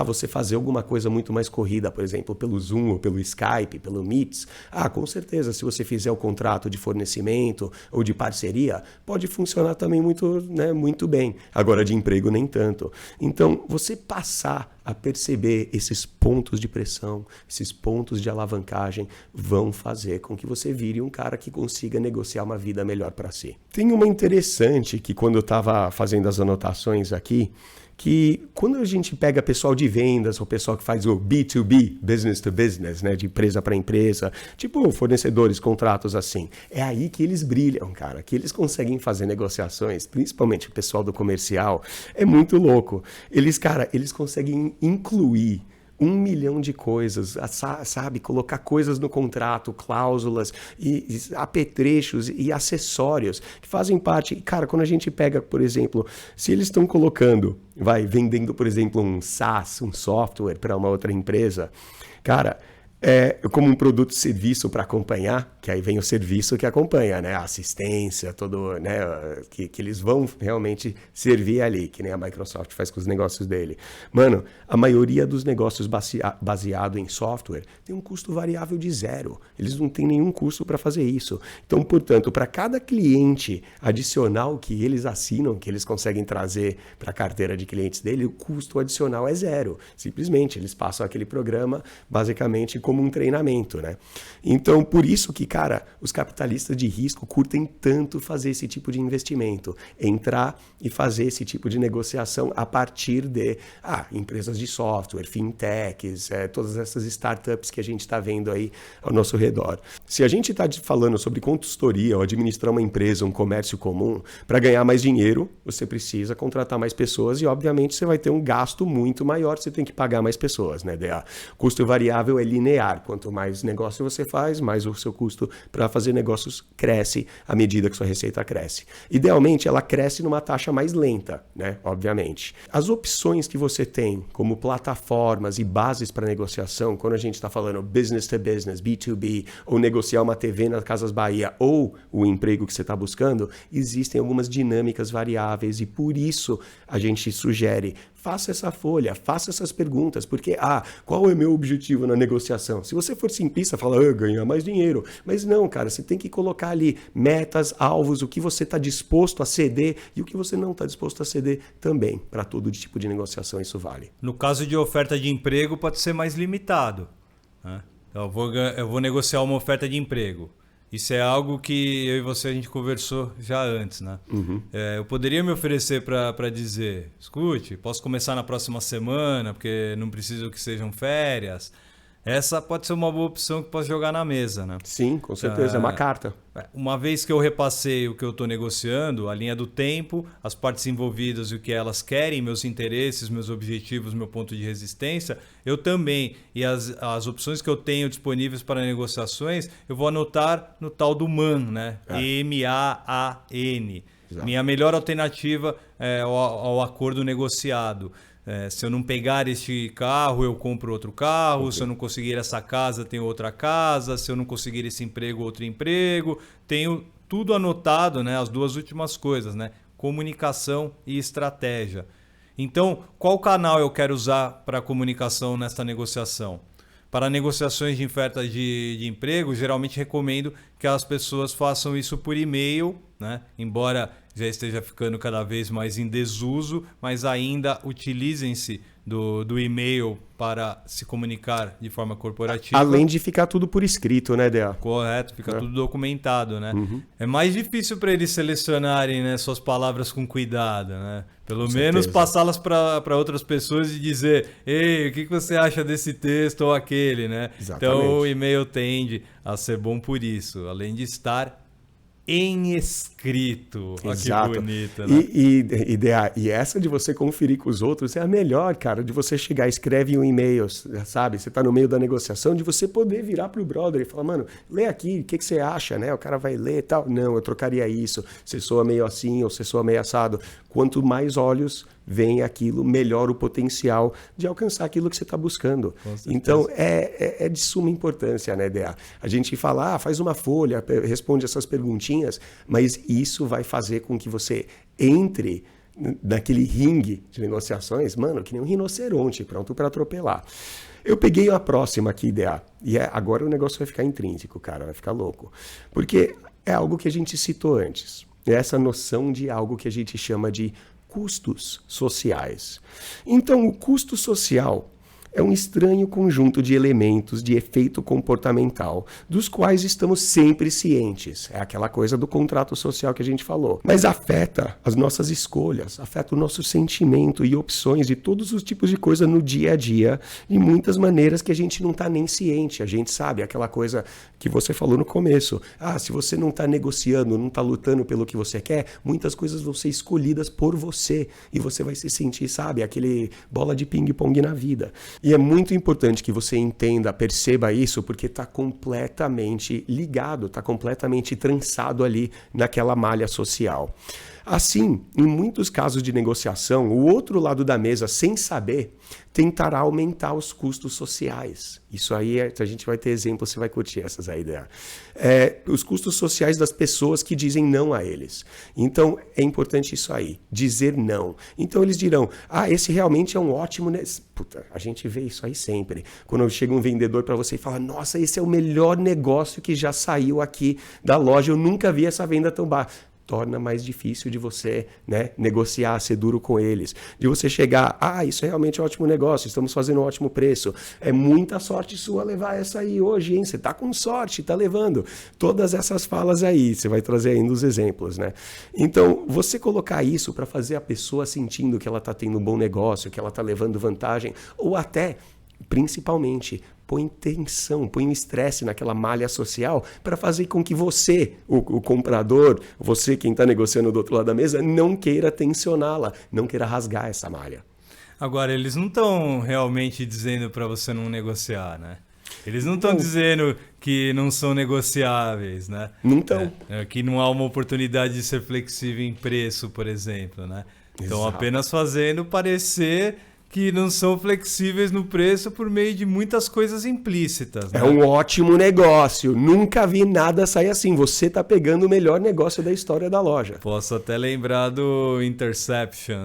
Você fazer alguma coisa muito mais corrida, por exemplo, pelo Zoom, ou pelo Skype, pelo Meets, com certeza, se você fizer o contrato de fornecimento ou de parceria, pode funcionar também muito, né, muito bem. Agora, de emprego, nem tanto. Então, você passar a perceber esses pontos de pressão, esses pontos de alavancagem vão fazer com que você vire um cara que consiga negociar uma vida melhor para si. Tem uma interessante que quando eu estava fazendo as anotações aqui, que quando a gente pega pessoal de vendas, ou pessoal que faz o B2B, business to business, né, de empresa para empresa, tipo fornecedores, contratos assim, é aí que eles brilham, cara, que eles conseguem fazer negociações, principalmente o pessoal do comercial, é muito louco. Eles conseguem incluir 1 milhão de coisas, sabe? Colocar coisas no contrato, cláusulas, e apetrechos e acessórios que fazem parte. Cara, quando a gente pega, por exemplo, se eles estão vendendo, por exemplo, um SaaS, um software para uma outra empresa, cara, como um produto serviço para acompanhar, que aí vem o serviço que acompanha, né? A assistência, todo, né? Que eles vão realmente servir ali, que nem a Microsoft faz com os negócios dele. Mano, a maioria dos negócios baseado em software tem um custo variável de 0. Eles não têm nenhum custo para fazer isso. Então, portanto, para cada cliente adicional que eles assinam, que eles conseguem trazer para a carteira de clientes dele, o custo adicional é 0. Simplesmente, eles passam aquele programa basicamente como um treinamento, né? Então, por isso que, cara, os capitalistas de risco curtem tanto fazer esse tipo de investimento, entrar e fazer esse tipo de negociação a partir de empresas de software, fintechs, todas essas startups que a gente está vendo aí ao nosso redor. Se a gente está falando sobre consultoria ou administrar uma empresa, um comércio comum, para ganhar mais dinheiro, você precisa contratar mais pessoas e, obviamente, você vai ter um gasto muito maior, você tem que pagar mais pessoas, né? O custo variável é linear. Quanto mais negócio você faz, mais o seu custo para fazer negócios cresce à medida que sua receita cresce. Idealmente, ela cresce numa taxa mais lenta, né? Obviamente. As opções que você tem como plataformas e bases para negociação, quando a gente está falando business to business, B2B, ou negociar uma TV na Casas Bahia, ou o emprego que você está buscando, existem algumas dinâmicas variáveis e por isso a gente sugere, faça essa folha, faça essas perguntas, porque, qual é o meu objetivo na negociação? Se você for simplista, fala, ganhar mais dinheiro. Mas não, cara, você tem que colocar ali metas, alvos, o que você está disposto a ceder e o que você não está disposto a ceder também. Para todo tipo de negociação isso vale. No caso de oferta de emprego, pode ser mais limitado, né? Eu vou negociar uma oferta de emprego. Isso é algo que eu e você a gente conversou já antes, né? Uhum. Eu poderia me oferecer para dizer, escute, posso começar na próxima semana, porque não preciso que sejam férias. Essa pode ser uma boa opção que posso jogar na mesa, né? Sim, com certeza, é uma carta. Uma vez que eu repassei o que eu estou negociando, a linha do tempo, as partes envolvidas e o que elas querem, meus interesses, meus objetivos, meu ponto de resistência, eu também, e as opções que eu tenho disponíveis para negociações, eu vou anotar no tal do MAN, né? M-A-A-N. Exato. Minha melhor alternativa ao acordo negociado. Se eu não pegar este carro, eu compro outro carro. Okay. Se eu não conseguir essa casa, tenho outra casa. Se eu não conseguir esse emprego, outro emprego. Tenho tudo anotado, né? As duas últimas coisas, né? Comunicação e estratégia. Então, qual canal eu quero usar para comunicação nesta negociação? Para negociações de oferta de emprego, geralmente recomendo que as pessoas façam isso por e-mail, né? Embora já esteja ficando cada vez mais em desuso, mas ainda utilizem-se do e-mail para se comunicar de forma corporativa. Além de ficar tudo por escrito, né, Dea? Correto, fica tudo documentado, né? É mais difícil para eles selecionarem, né, suas palavras com cuidado, né? Pelo menos passá-las para outras pessoas e dizer, ei, o que você acha desse texto ou aquele, né? Exatamente. Então o e-mail tende a ser bom por isso, além de estar em escrito. Olha que bonita, né? E essa de você conferir com os outros é a melhor, cara, de você chegar, escreve um e-mail, sabe? Você tá no meio da negociação, de você poder virar pro brother e falar, mano, lê aqui, o que você acha, né? O cara vai ler e tal. Não, eu trocaria isso. Você soa meio assim ou você soa meio assado. Quanto mais olhos vem aquilo, melhor o potencial de alcançar aquilo que você está buscando. Então, é de suma importância, né, Dea? A gente fala, faz uma folha, responde essas perguntinhas, mas isso vai fazer com que você entre naquele ringue de negociações, mano, que nem um rinoceronte, pronto para atropelar. Eu peguei a próxima aqui, Dea, e agora o negócio vai ficar intrínseco, cara, vai ficar louco. Porque é algo que a gente citou antes. É essa noção de algo que a gente chama de custos sociais. Então, o custo social é um estranho conjunto de elementos de efeito comportamental, dos quais estamos sempre cientes. É aquela coisa do contrato social que a gente falou. Mas afeta as nossas escolhas, afeta o nosso sentimento e opções e todos os tipos de coisa no dia a dia, de muitas maneiras que a gente não está nem ciente. A gente sabe, aquela coisa que você falou no começo. Se você não está negociando, não está lutando pelo que você quer, muitas coisas vão ser escolhidas por você. E você vai se sentir, sabe, aquele bola de ping-pong na vida. E é muito importante que você entenda, perceba isso, porque está completamente ligado, está completamente trançado ali naquela malha social. Assim, em muitos casos de negociação, o outro lado da mesa, sem saber, tentará aumentar os custos sociais. Isso aí, a gente vai ter exemplo, você vai curtir essas aí, Dea. Os custos sociais das pessoas que dizem não a eles. Então, é importante isso aí, dizer não. Então, eles dirão, esse realmente é um ótimo... Puta, a gente vê isso aí sempre. Quando chega um vendedor para você e fala, nossa, esse é o melhor negócio que já saiu aqui da loja, eu nunca vi essa venda tão baixa. Torna mais difícil de você, né, negociar, ser duro com eles. De você chegar, isso é realmente um ótimo negócio, estamos fazendo um ótimo preço. É muita sorte sua levar essa aí hoje, hein? Você tá com sorte, tá levando. Todas essas falas aí, você vai trazer ainda os exemplos, né? Então, você colocar isso para fazer a pessoa sentindo que ela tá tendo um bom negócio, que ela tá levando vantagem, ou até, principalmente, põe tensão, põe um estresse naquela malha social para fazer com que você, o comprador, você quem está negociando do outro lado da mesa, não queira tensioná-la, não queira rasgar essa malha. Agora, eles não estão realmente dizendo para você não negociar, né? Eles não estão dizendo que não são negociáveis, né? Não estão. Que não há uma oportunidade de ser flexível em preço, por exemplo, né? Estão apenas fazendo parecer que não são flexíveis no preço por meio de muitas coisas implícitas. Né? É um ótimo negócio. Nunca vi nada sair assim. Você está pegando o melhor negócio da história da loja. Posso até lembrar do Inception.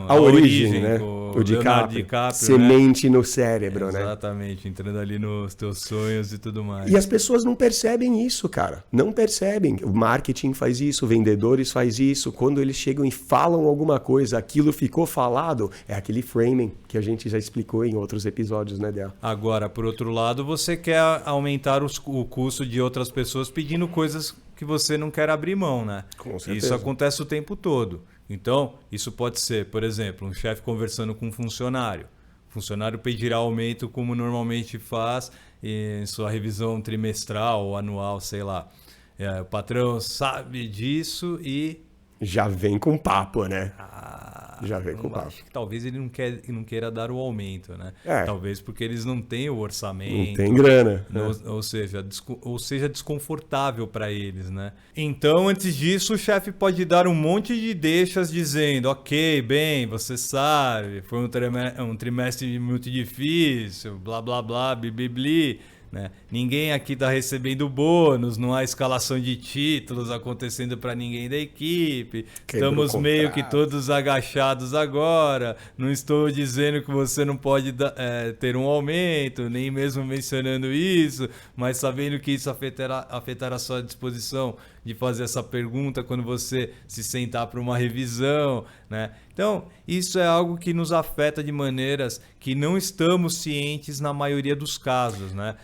A origem, né? O DiCaprio. Semente, né? No cérebro, né? Exatamente. Entrando ali nos teus sonhos e tudo mais. E as pessoas não percebem isso, cara. Não percebem. O marketing faz isso, vendedores faz isso. Quando eles chegam e falam alguma coisa, aquilo ficou falado, é aquele framing que a gente já explicou em outros episódios, né, Del? Agora, por outro lado, você quer aumentar o custo de outras pessoas pedindo coisas que você não quer abrir mão, né? Com certeza. Isso acontece o tempo todo. Então, isso pode ser, por exemplo, um chefe conversando com um funcionário. O funcionário pedirá aumento como normalmente faz em sua revisão trimestral ou anual, sei lá. O patrão sabe disso e... já vem com papo, né? Já vem com papo. Acho que talvez ele não queira dar o aumento, né? Talvez porque eles não têm o orçamento. Não tem grana. Ou seja desconfortável para eles, né? Então, antes disso, o chefe pode dar um monte de deixas dizendo, ok, bem, você sabe, foi um trimestre muito difícil, blá, blá, blá, bli. Né? Ninguém aqui está recebendo bônus, não há escalação de títulos acontecendo para ninguém da equipe. Estamos meio que todos agachados agora. Não estou dizendo que você não pode ter um aumento, nem mesmo mencionando isso, mas sabendo que isso afetará a sua disposição de fazer essa pergunta quando você se sentar para uma revisão, né? Então, isso é algo que nos afeta de maneiras que não estamos cientes na maioria dos casos, né?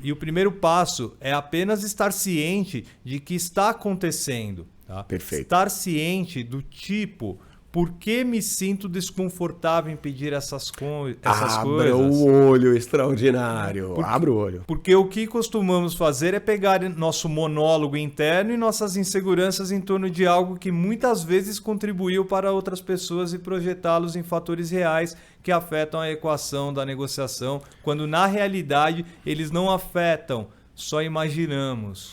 E o primeiro passo é apenas estar ciente de que está acontecendo. Tá? Perfeito. Estar ciente do tipo, por que me sinto desconfortável em pedir essas coisas? Abra o olho, extraordinário. Abra o olho. Porque o que costumamos fazer é pegar nosso monólogo interno e nossas inseguranças em torno de algo que muitas vezes contribuiu para outras pessoas e projetá-los em fatores reais que afetam a equação da negociação, quando na realidade eles não afetam, só imaginamos.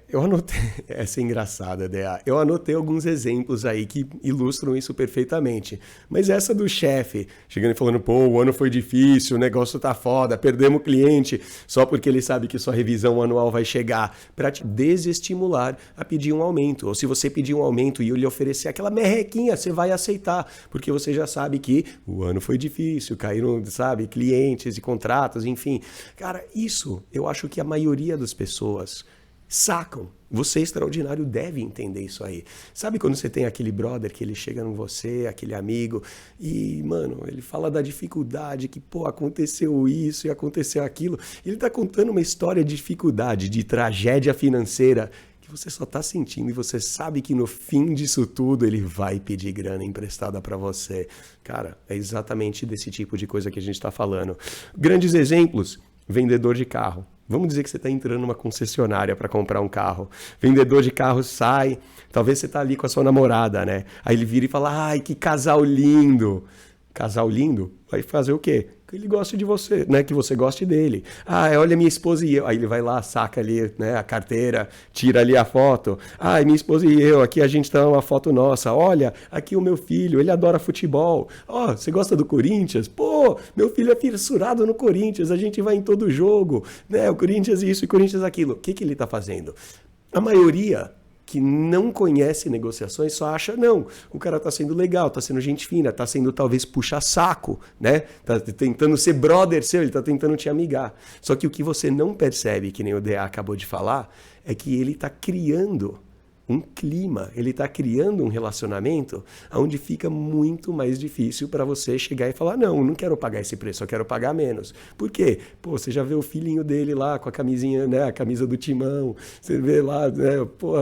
Eu anotei, essa é engraçada, DA. Eu anotei alguns exemplos aí que ilustram isso perfeitamente. Mas essa do chefe, chegando e falando, pô, o ano foi difícil, o negócio tá foda, perdemos o cliente, só porque ele sabe que sua revisão anual vai chegar, para te desestimular a pedir um aumento. Ou se você pedir um aumento e eu lhe oferecer aquela merrequinha, você vai aceitar, porque você já sabe que o ano foi difícil, caíram, sabe, clientes e contratos, enfim. Cara, isso eu acho que a maioria das pessoas sacam. Você, extraordinário, deve entender isso aí. Sabe quando você tem aquele brother que ele chega em você, aquele amigo, e, mano, ele fala da dificuldade, que, pô, aconteceu isso e aconteceu aquilo. Ele tá contando uma história de dificuldade, de tragédia financeira, que você só tá sentindo e você sabe que no fim disso tudo ele vai pedir grana emprestada para você. Cara, é exatamente desse tipo de coisa que a gente tá falando. Grandes exemplos, vendedor de carro. Vamos dizer que você está entrando numa concessionária para comprar um carro. Vendedor de carro sai, talvez você está ali com a sua namorada, né? Aí ele vira e fala, ai, que casal lindo. Casal lindo? Vai fazer o quê? Que ele goste de você, né? Que você goste dele. Ah, olha minha esposa e eu. Aí ele vai lá, saca ali, né, a carteira, tira ali a foto. Ah, minha esposa e eu, aqui a gente tá uma foto nossa. Olha, aqui o meu filho, ele adora futebol. Ó, você gosta do Corinthians? Pô, meu filho é fissurado no Corinthians, a gente vai em todo jogo, né? O Corinthians isso e o Corinthians aquilo. O que ele tá fazendo? A maioria que não conhece negociações só acha, não, o cara está sendo legal, está sendo gente fina, está sendo talvez puxa-saco, né? Tá tentando ser brother seu, ele está tentando te amigar. Só que o que você não percebe, que nem o DA acabou de falar, é que ele está criando um clima, ele está criando um relacionamento onde fica muito mais difícil para você chegar e falar, não quero pagar esse preço, eu quero pagar menos. Por quê? Pô, você já vê o filhinho dele lá com a camisinha, né, a camisa do Timão, você vê lá, né, pô,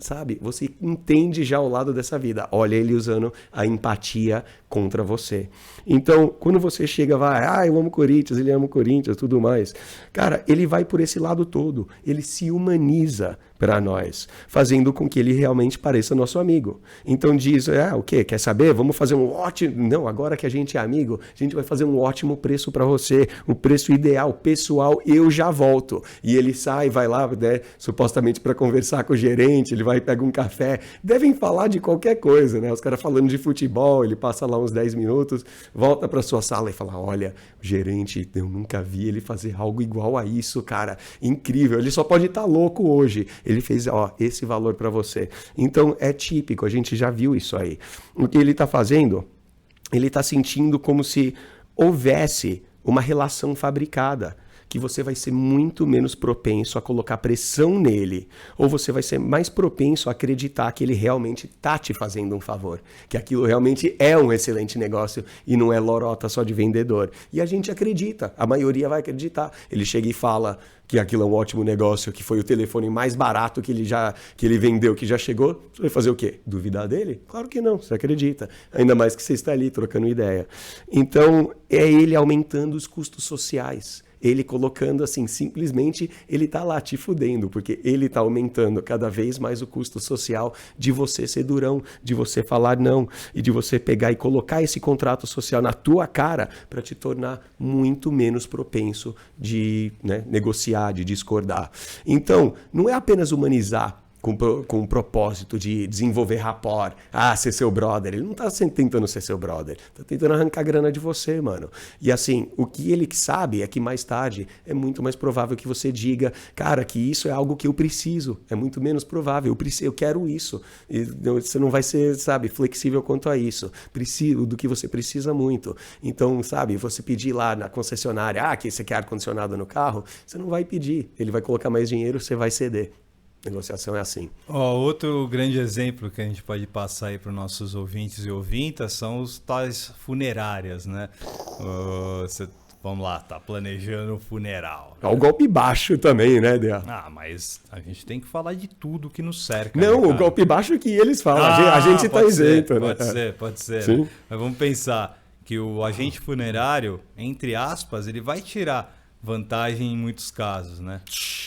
sabe? Você entende já o lado dessa vida. Olha ele usando a empatia contra você. Então, quando você chega, vai, eu amo o Corinthians, ele ama o Corinthians, tudo mais. Cara, ele vai por esse lado todo, ele se humaniza para nós, fazendo com que ele realmente pareça nosso amigo. Então diz, o quê? Quer saber? Vamos fazer um ótimo... Não, agora que a gente é amigo, a gente vai fazer um ótimo preço para você, o preço ideal, pessoal, eu já volto. E ele sai, vai lá, né, supostamente para conversar com o gerente, ele vai e pega um café. Devem falar de qualquer coisa, né? Os caras falando de futebol, ele passa lá uns 10 minutos, volta para sua sala e fala, olha, o gerente, eu nunca vi ele fazer algo igual a isso, cara. Incrível, ele só pode estar louco hoje. Ele fez, esse valor para você. Então, é típico, a gente já viu isso aí. O que ele está fazendo, ele está sentindo como se houvesse uma relação fabricada, que você vai ser muito menos propenso a colocar pressão nele, ou você vai ser mais propenso a acreditar que ele realmente está te fazendo um favor, que aquilo realmente é um excelente negócio e não é lorota só de vendedor. E a gente acredita, a maioria vai acreditar. Ele chega e fala que aquilo é um ótimo negócio, que foi o telefone mais barato que ele vendeu, que já chegou. Você vai fazer o quê? Duvidar dele? Claro que não, você acredita. Ainda mais que você está ali trocando ideia. Então, é ele aumentando os custos sociais. Ele colocando assim, simplesmente ele tá lá te fudendo, porque ele tá aumentando cada vez mais o custo social de você ser durão, de você falar não e de você pegar e colocar esse contrato social na tua cara para te tornar muito menos propenso de, né, negociar, de discordar. Então, não é apenas humanizar com o propósito de desenvolver rapport, ser seu brother. Ele não tá tentando ser seu brother, tá tentando arrancar grana de você, mano. E assim, o que ele sabe é que mais tarde é muito mais provável que você diga, cara, que isso é algo que eu preciso, é muito menos provável, eu quero isso. E você não vai ser, sabe, flexível quanto a isso. Preciso do que você precisa muito. Então, sabe, você pedir lá na concessionária, que você quer ar-condicionado no carro, você não vai pedir, ele vai colocar mais dinheiro, você vai ceder. Negociação é assim. Outro grande exemplo que a gente pode passar aí para os nossos ouvintes e ouvintas são os tais funerárias, né? Vamos lá, tá planejando o funeral. O golpe baixo também, né, Dea? Mas a gente tem que falar de tudo que nos cerca. Não, né, o golpe baixo que eles falam. A gente tá isento, né? Pode ser. Sim. Né? Mas vamos pensar que o agente funerário, entre aspas, ele vai tirar vantagem em muitos casos, né?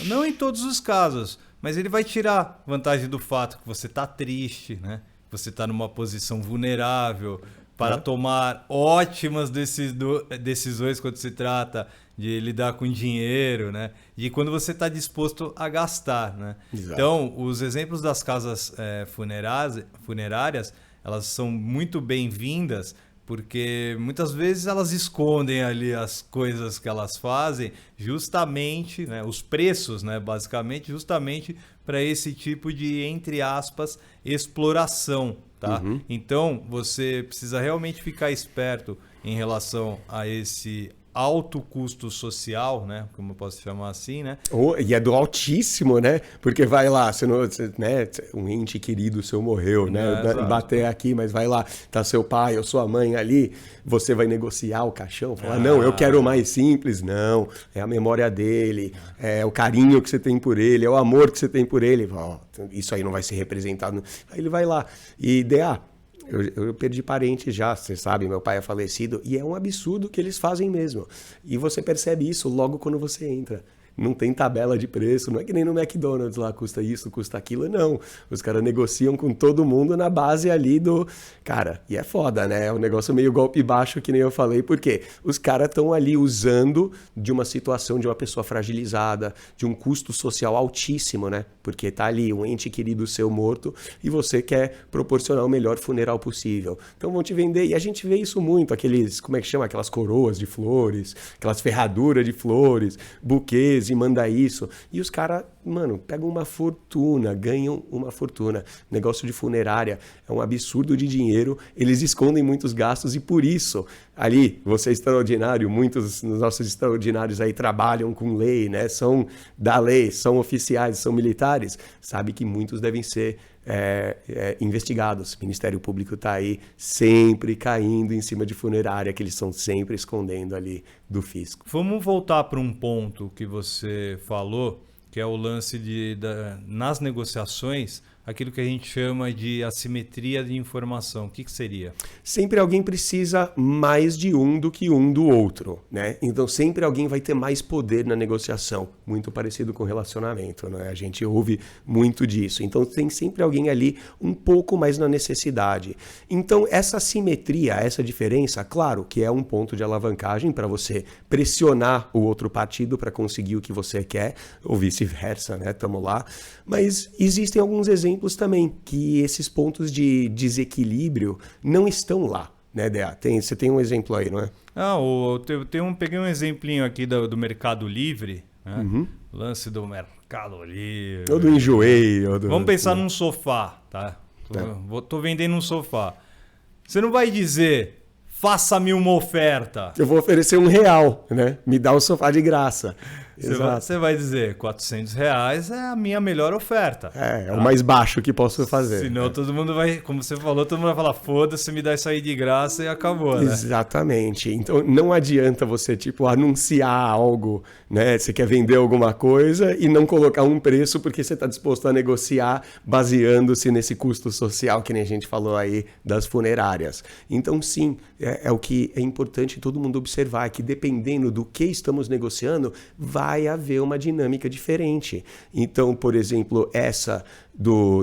Não em todos os casos, mas ele vai tirar vantagem do fato que você tá triste, né? Você tá numa posição vulnerável, para tomar ótimas decisões quando se trata de lidar com dinheiro, né? E quando você está disposto a gastar, né? Exato. Então, os exemplos das casas funerárias, elas são muito bem-vindas, porque muitas vezes elas escondem ali as coisas que elas fazem, justamente, né, os preços, né, basicamente, justamente para esse tipo de, entre aspas, exploração. Tá? Então, você precisa realmente ficar esperto em relação a esse alto custo social, né? Como eu posso chamar assim, né? E é do altíssimo, né? Porque vai lá, né? Um ente querido seu morreu, né? Bater aqui, mas vai lá, tá seu pai ou sua mãe ali, você vai negociar o caixão, falar, não, eu quero o mais simples. Não, é a memória dele, é o carinho que você tem por ele, é o amor que você tem por ele. Isso aí não vai ser representado. Aí ele vai lá e eu perdi parente já, você sabe, meu pai é falecido, e é um absurdo que eles fazem mesmo. E você percebe isso logo quando você entra. Não tem tabela de preço, não é que nem no McDonald's lá, custa isso, custa aquilo, não. Os caras negociam com todo mundo na base ali do... Cara, e é foda, né? É um negócio meio golpe baixo, que nem eu falei, porque os caras estão ali usando de uma situação de uma pessoa fragilizada, de um custo social altíssimo, né? Porque tá ali um ente querido seu morto e você quer proporcionar o melhor funeral possível. Então vão te vender, e a gente vê isso muito, aqueles, como é que chama? Aquelas coroas de flores, aquelas ferraduras de flores, buquês, e manda isso. E os caras, mano, pegam uma fortuna, ganham uma fortuna. Negócio de funerária é um absurdo de dinheiro, eles escondem muitos gastos e por isso, ali, você é extraordinário, muitos dos nossos extraordinários aí trabalham com lei, né? São da lei, são oficiais, são militares, sabe que muitos devem ser investigados. O Ministério Público está aí sempre caindo em cima de funerária, que eles estão sempre escondendo ali do fisco. Vamos voltar para um ponto que você falou, que é o lance nas negociações, aquilo que a gente chama de assimetria de informação. O que seria? Sempre alguém precisa mais de um do que um do outro, né? Então sempre alguém vai ter mais poder na negociação, muito parecido com relacionamento, né? A gente ouve muito disso. Então tem sempre alguém ali um pouco mais na necessidade. Então essa assimetria, essa diferença, claro que é um ponto de alavancagem para você pressionar o outro partido para conseguir o que você quer, ou vice-versa, né? Tamo lá. Mas existem alguns exemplos também que esses pontos de desequilíbrio não estão lá, né, Dea? Você tem um exemplo aí, não é? Peguei um exemplinho aqui do Mercado Livre, né? Lance do Mercado Livre. Ou do Enjoei. Vamos pensar num sofá, tá? Tô vendendo um sofá. Você não vai dizer, faça-me uma oferta. Eu vou oferecer R$1, né? Me dá o sofá de graça. Você vai dizer, R$400 é a minha melhor oferta. É o mais baixo que posso fazer. Senão todo mundo vai, como você falou, todo mundo vai falar, foda-se, me dá isso aí de graça e acabou, né? Exatamente. Então não adianta você, anunciar algo, né? Você quer vender alguma coisa e não colocar um preço porque você está disposto a negociar baseando-se nesse custo social que nem a gente falou aí das funerárias. Então sim, é o que é importante todo mundo observar, que dependendo do que estamos negociando, vai haver uma dinâmica diferente. Então, por exemplo, essa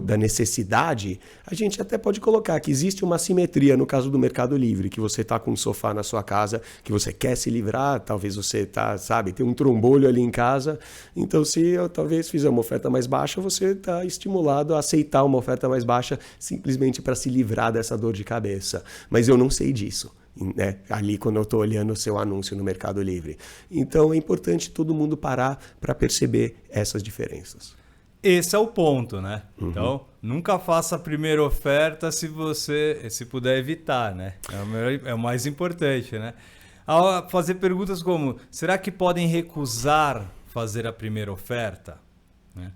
da necessidade, a gente até pode colocar que existe uma assimetria no caso do Mercado Livre, que você está com um sofá na sua casa, que você quer se livrar, talvez você tem um trombolho ali em casa, então se eu talvez fizer uma oferta mais baixa, você está estimulado a aceitar uma oferta mais baixa simplesmente para se livrar dessa dor de cabeça. Mas eu não sei disso, né? Ali quando eu estou olhando o seu anúncio no Mercado Livre. Então é importante todo mundo parar para perceber essas diferenças. Esse é o ponto, né? Então, nunca faça a primeira oferta se puder evitar, né? É o mais importante, né? Ao fazer perguntas como, será que podem recusar fazer a primeira oferta? Né?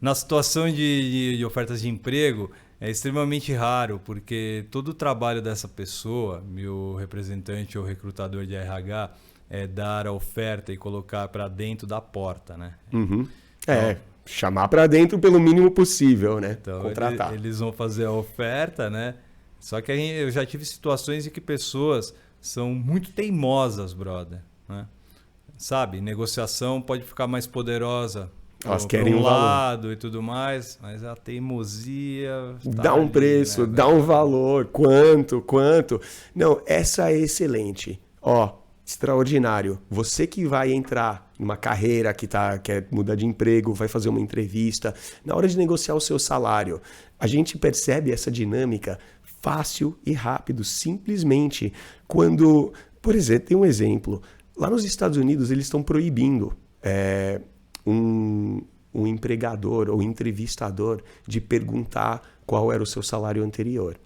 Na situação de ofertas de emprego, é extremamente raro, porque todo o trabalho dessa pessoa, meu representante ou recrutador de RH, é dar a oferta e colocar para dentro da porta, né? Uhum. Chamar para dentro pelo mínimo possível, né? Então, contratar. Eles vão fazer a oferta, né? Só que eu já tive situações em que pessoas são muito teimosas, brother, né? Sabe, negociação pode ficar mais poderosa. Elas querem um um lado valor. e tudo mais, mas a teimosia... Dá um preço, né? dá um valor. Quanto? Não, essa é excelente. Ó, extraordinário. Você que vai entrar numa carreira quer mudar de emprego, vai fazer uma entrevista, na hora de negociar o seu salário, a gente percebe essa dinâmica fácil e rápido, simplesmente quando, por exemplo, tem um exemplo, lá nos Estados Unidos eles estão proibindo um empregador ou entrevistador de perguntar qual era o seu salário anterior.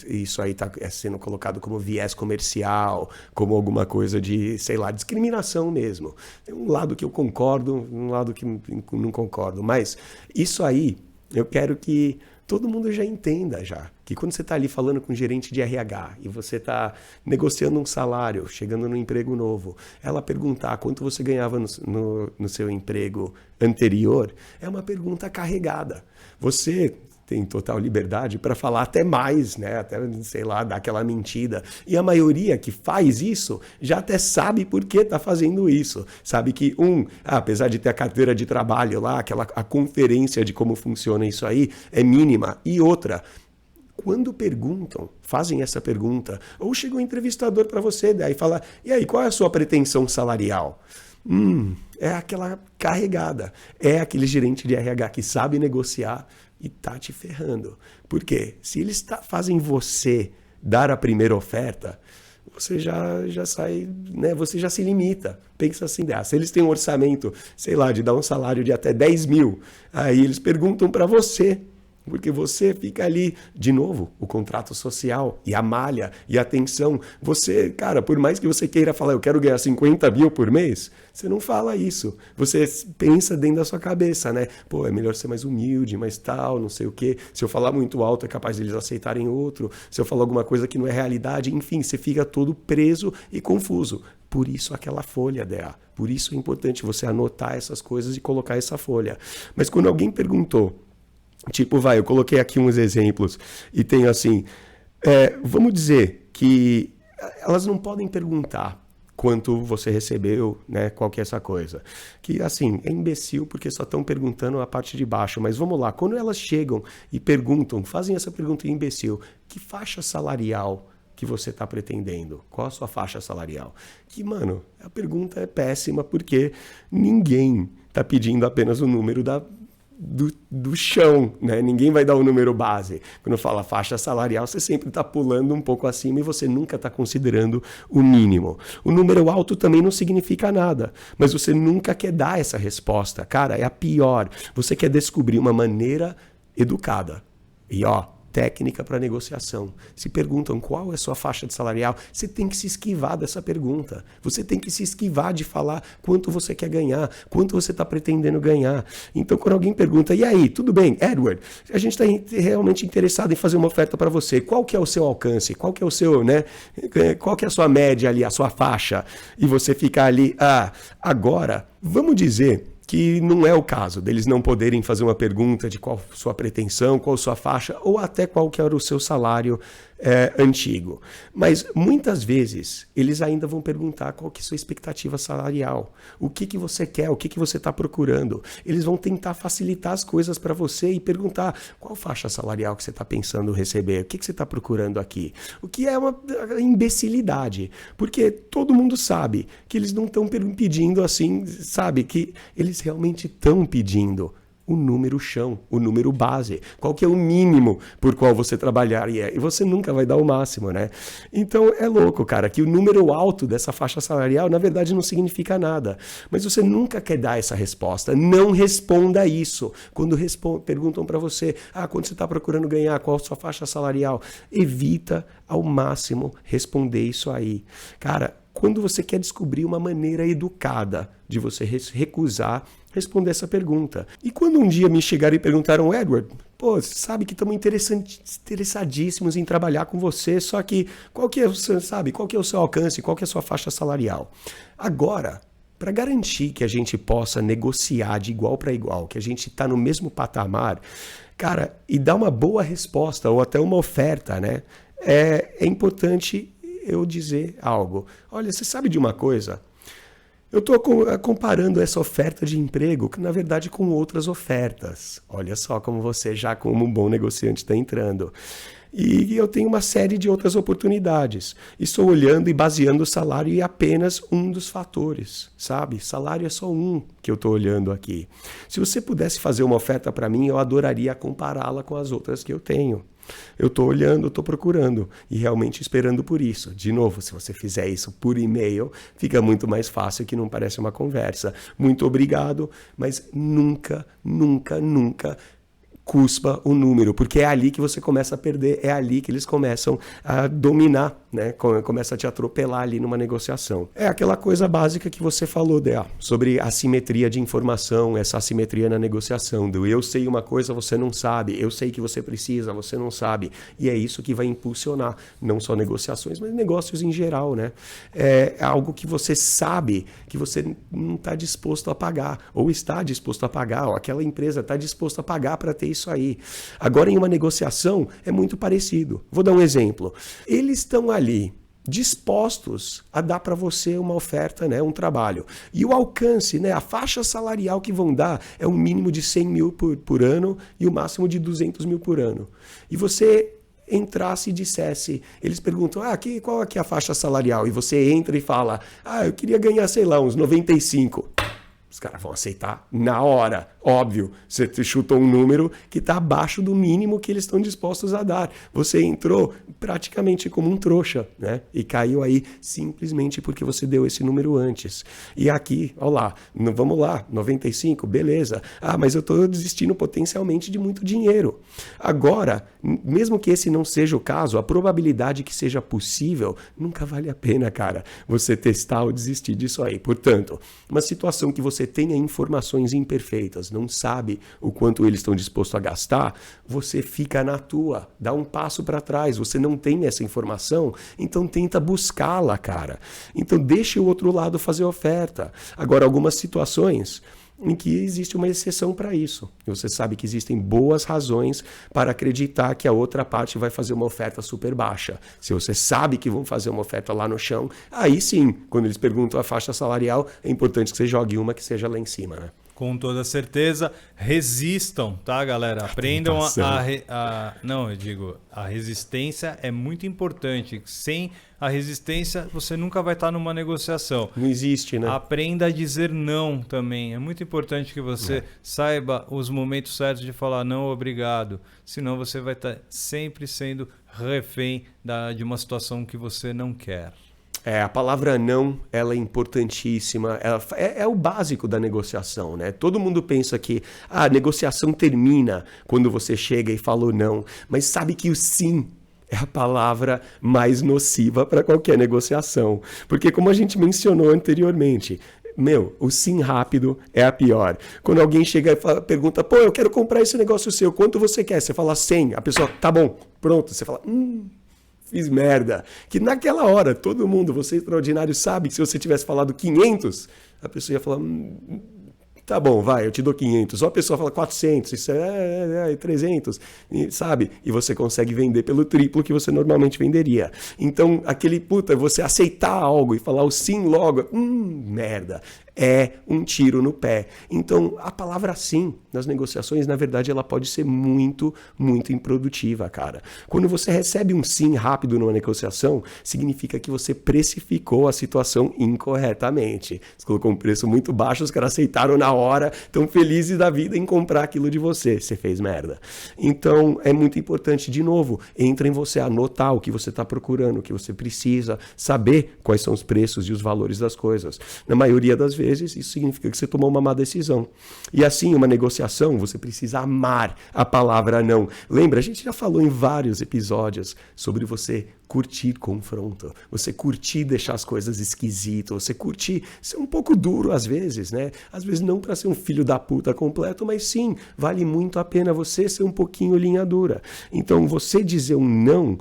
Isso aí está sendo colocado como viés comercial, como alguma coisa de, sei lá, discriminação mesmo. Tem um lado que eu concordo, um lado que não concordo. Mas isso aí, eu quero que todo mundo já entenda já. Que quando você está ali falando com um gerente de RH e você está negociando um salário, chegando num emprego novo, ela perguntar quanto você ganhava no seu emprego anterior, é uma pergunta carregada. Você tem total liberdade para falar até mais, né? Até, sei lá, dar aquela mentira. E a maioria que faz isso já até sabe por que está fazendo isso. Sabe que, apesar de ter a carteira de trabalho lá, a conferência de como funciona isso aí é mínima. E outra, quando fazem essa pergunta, ou chega um entrevistador para você, daí fala, e aí, qual é a sua pretensão salarial? É aquela carregada. É aquele gerente de RH que sabe negociar e tá te ferrando. Por quê? Se eles fazem você dar a primeira oferta, você já sai, né? Você já se limita. Pensa assim, se eles têm um orçamento, sei lá, de dar um salário de até 10 mil, aí eles perguntam para você, porque você fica ali, de novo, o contrato social e a malha e a atenção. Você, cara, por mais que você queira falar, eu quero ganhar 50 mil por mês, você não fala isso. Você pensa dentro da sua cabeça, né? Pô, é melhor ser mais humilde, mais tal, não sei o quê. Se eu falar muito alto, é capaz de eles aceitarem outro. Se eu falar alguma coisa que não é realidade, enfim, você fica todo preso e confuso. Por isso aquela folha, DA. Por isso é importante você anotar essas coisas e colocar essa folha. Mas quando alguém perguntou, tipo, eu coloquei aqui uns exemplos e tenho assim, vamos dizer que elas não podem perguntar quanto você recebeu, né, qual que é essa coisa. Que, assim, é imbecil porque só estão perguntando a parte de baixo, mas vamos lá, quando elas chegam e perguntam, fazem essa pergunta imbecil, que faixa salarial que você está pretendendo? Qual a sua faixa salarial? Que, mano, a pergunta é péssima porque ninguém está pedindo apenas o número do chão, né? Ninguém vai dar o número base. Quando fala faixa salarial, você sempre está pulando um pouco acima e você nunca está considerando o mínimo. O número alto também não significa nada, mas você nunca quer dar essa resposta. Cara, é a pior. Você quer descobrir uma maneira educada. E técnica para negociação. Se perguntam qual é a sua faixa de salarial, você tem que se esquivar dessa pergunta. Você tem que se esquivar de falar quanto você quer ganhar, quanto você está pretendendo ganhar. Então, quando alguém pergunta, e aí, tudo bem, Edward, a gente está realmente interessado em fazer uma oferta para você. Qual que é o seu alcance? Qual que é o seu, né? Qual que é a sua média ali, a sua faixa? E você fica ali, agora, vamos dizer que não é o caso deles não poderem fazer uma pergunta de qual sua pretensão, qual sua faixa, ou até qual que era o seu salário antigo. Mas muitas vezes eles ainda vão perguntar qual que é a sua expectativa salarial, o que você quer, o que você está procurando. Eles vão tentar facilitar as coisas para você e perguntar qual faixa salarial que você está pensando receber, o que você está procurando aqui. O que é uma imbecilidade, porque todo mundo sabe que eles não estão pedindo assim, sabe, que eles realmente estão pedindo o número chão, o número base, qual que é o mínimo por qual você trabalharia, e você nunca vai dar o máximo, né? Então é louco, cara, que o número alto dessa faixa salarial, na verdade, não significa nada, mas você nunca quer dar essa resposta, não responda isso. Quando perguntam para você, quanto você está procurando ganhar, qual a sua faixa salarial, evita ao máximo responder isso aí. Cara, quando você quer descobrir uma maneira educada de você recusar responder essa pergunta. E quando um dia me chegaram e perguntaram, Edward, pô, você sabe que estamos interessadíssimos em trabalhar com você, só que qual que é o seu alcance, qual que é a sua faixa salarial? Agora, para garantir que a gente possa negociar de igual para igual, que a gente está no mesmo patamar, e dar uma boa resposta ou até uma oferta, né? É importante eu dizer algo. Olha, você sabe de uma coisa? Eu estou comparando essa oferta de emprego, na verdade, com outras ofertas. Olha só como você, já como um bom negociante, está entrando. E eu tenho uma série de outras oportunidades. Estou olhando e baseando o salário em apenas um dos fatores, sabe? Salário é só um que eu estou olhando aqui. Se você pudesse fazer uma oferta para mim, eu adoraria compará-la com as outras que eu tenho. Eu estou olhando, estou procurando e realmente esperando por isso. De novo, se você fizer isso por e-mail, fica muito mais fácil, que não parece uma conversa. Muito obrigado, mas nunca cuspa o número, porque é ali que você começa a perder, é ali que eles começam a dominar, né? Começa a te atropelar ali numa negociação. É aquela coisa básica que você falou, Dea, sobre assimetria de informação, essa assimetria na negociação, do eu sei uma coisa, você não sabe, eu sei que você precisa, você não sabe, e é isso que vai impulsionar, não só negociações, mas negócios em geral, né? É algo que você sabe que você não está disposto a pagar, ou está disposto a pagar, ou aquela empresa está disposta a pagar para ter isso aí. Agora, em uma negociação, é muito parecido. Vou dar um exemplo. Eles estão ali dispostos a dar para você uma oferta, né, um trabalho. E o alcance, né, a faixa salarial que vão dar é um mínimo de 100 mil por ano e o máximo de 200 mil por ano. E você entrasse e dissesse, eles perguntam, qual é a faixa salarial? E você entra e fala, eu queria ganhar, sei lá, uns 95. Os caras vão aceitar na hora. Óbvio, você chutou um número que está abaixo do mínimo que eles estão dispostos a dar. Você entrou praticamente como um trouxa, né? E caiu aí simplesmente porque você deu esse número antes. E aqui, olha lá, vamos lá, 95, beleza. Mas eu estou desistindo potencialmente de muito dinheiro. Agora, mesmo que esse não seja o caso, a probabilidade que seja possível nunca vale a pena, cara, você testar ou desistir disso aí. Portanto, uma situação que você tenha informações imperfeitas, não sabe o quanto eles estão dispostos a gastar, você fica na tua, dá um passo para trás, você não tem essa informação, então tenta buscá-la, cara. Então deixa o outro lado fazer oferta. Agora, algumas situações em que existe uma exceção para isso. Você sabe que existem boas razões para acreditar que a outra parte vai fazer uma oferta super baixa. Se você sabe que vão fazer uma oferta lá no chão, aí sim, quando eles perguntam a faixa salarial, é importante que você jogue uma que seja lá em cima, né? Com toda certeza, resistam, tá, galera? Aprendam a resistência é muito importante. Sem a resistência, você nunca vai estar numa negociação. Não existe, né? Aprenda a dizer não também. É muito importante que você saiba os momentos certos de falar não, obrigado. Senão você vai estar sempre sendo refém de uma situação que você não quer. A palavra não, ela é importantíssima, é o básico da negociação, né? Todo mundo pensa que a negociação termina quando você chega e falou não, mas sabe que o sim é a palavra mais nociva para qualquer negociação, porque como a gente mencionou anteriormente, o sim rápido é a pior. Quando alguém chega e pergunta, eu quero comprar esse negócio seu, quanto você quer? Você fala 100, a pessoa, tá bom, pronto, você fala, fiz merda. Que naquela hora, todo mundo, você extraordinário, sabe que se você tivesse falado 500, a pessoa ia falar, tá bom, vai, eu te dou 500. Ou a pessoa fala 400, isso é 300, sabe? E você consegue vender pelo triplo que você normalmente venderia. Então, você aceitar algo e falar o sim logo, merda. É um tiro no pé. Então, a palavra sim nas negociações, na verdade, ela pode ser muito, muito improdutiva, cara. Quando você recebe um sim rápido numa negociação, significa que você precificou a situação incorretamente. Você colocou um preço muito baixo, os caras aceitaram na hora, estão felizes da vida em comprar aquilo de você. Você fez merda. Então, é muito importante, de novo, entra em você anotar o que você está procurando, o que você precisa, saber quais são os preços e os valores das coisas. Na maioria das vezes, vezes isso significa que você tomou uma má decisão. E assim, uma negociação, você precisa amar a palavra não. Lembra, a gente já falou em vários episódios sobre você curtir confronto, você curtir deixar as coisas esquisitas, você curtir ser um pouco duro às vezes, né? Às vezes não para ser um filho da puta completo, mas sim, vale muito a pena você ser um pouquinho linha dura. Então, você dizer um não,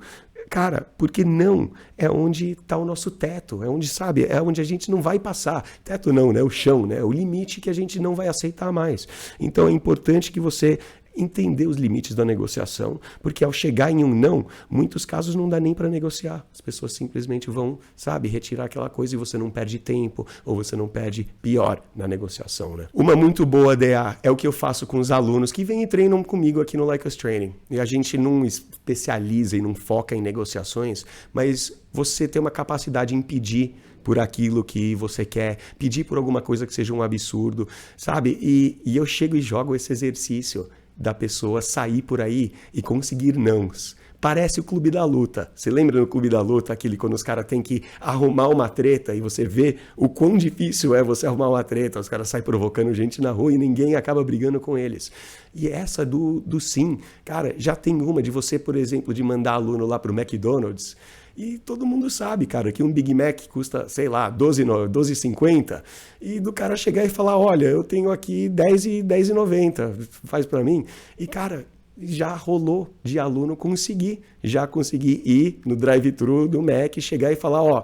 cara, porque não é onde está o nosso teto, é onde, sabe, é onde a gente não vai passar. Teto não, né? O chão, né? O limite que a gente não vai aceitar mais. Então, é importante que você entender os limites da negociação, porque ao chegar em um não, muitos casos não dá nem para negociar. As pessoas simplesmente vão, sabe, retirar aquela coisa e você não perde tempo, ou você não perde pior na negociação, né? Uma muito boa, DA, é o que eu faço com os alunos que vêm e treinam comigo aqui no Like Us Training. E a gente não especializa e não foca em negociações, mas você tem uma capacidade em pedir por aquilo que você quer, pedir por alguma coisa que seja um absurdo, sabe? E eu chego e jogo esse exercício da pessoa sair por aí e conseguir nãos. Parece o Clube da Luta. Você lembra no Clube da Luta, aquele quando os caras têm que arrumar uma treta e você vê o quão difícil é você arrumar uma treta, os caras saem provocando gente na rua e ninguém acaba brigando com eles. E essa do sim, cara, já tem uma de você, por exemplo, de mandar aluno lá pro McDonald's. E todo mundo sabe, cara, que um Big Mac custa, sei lá, R$12,50. E do cara chegar e falar, olha, eu tenho aqui R$10,90, faz pra mim. E, cara, já rolou de aluno conseguir ir no drive-thru do Mac, chegar e falar, ó,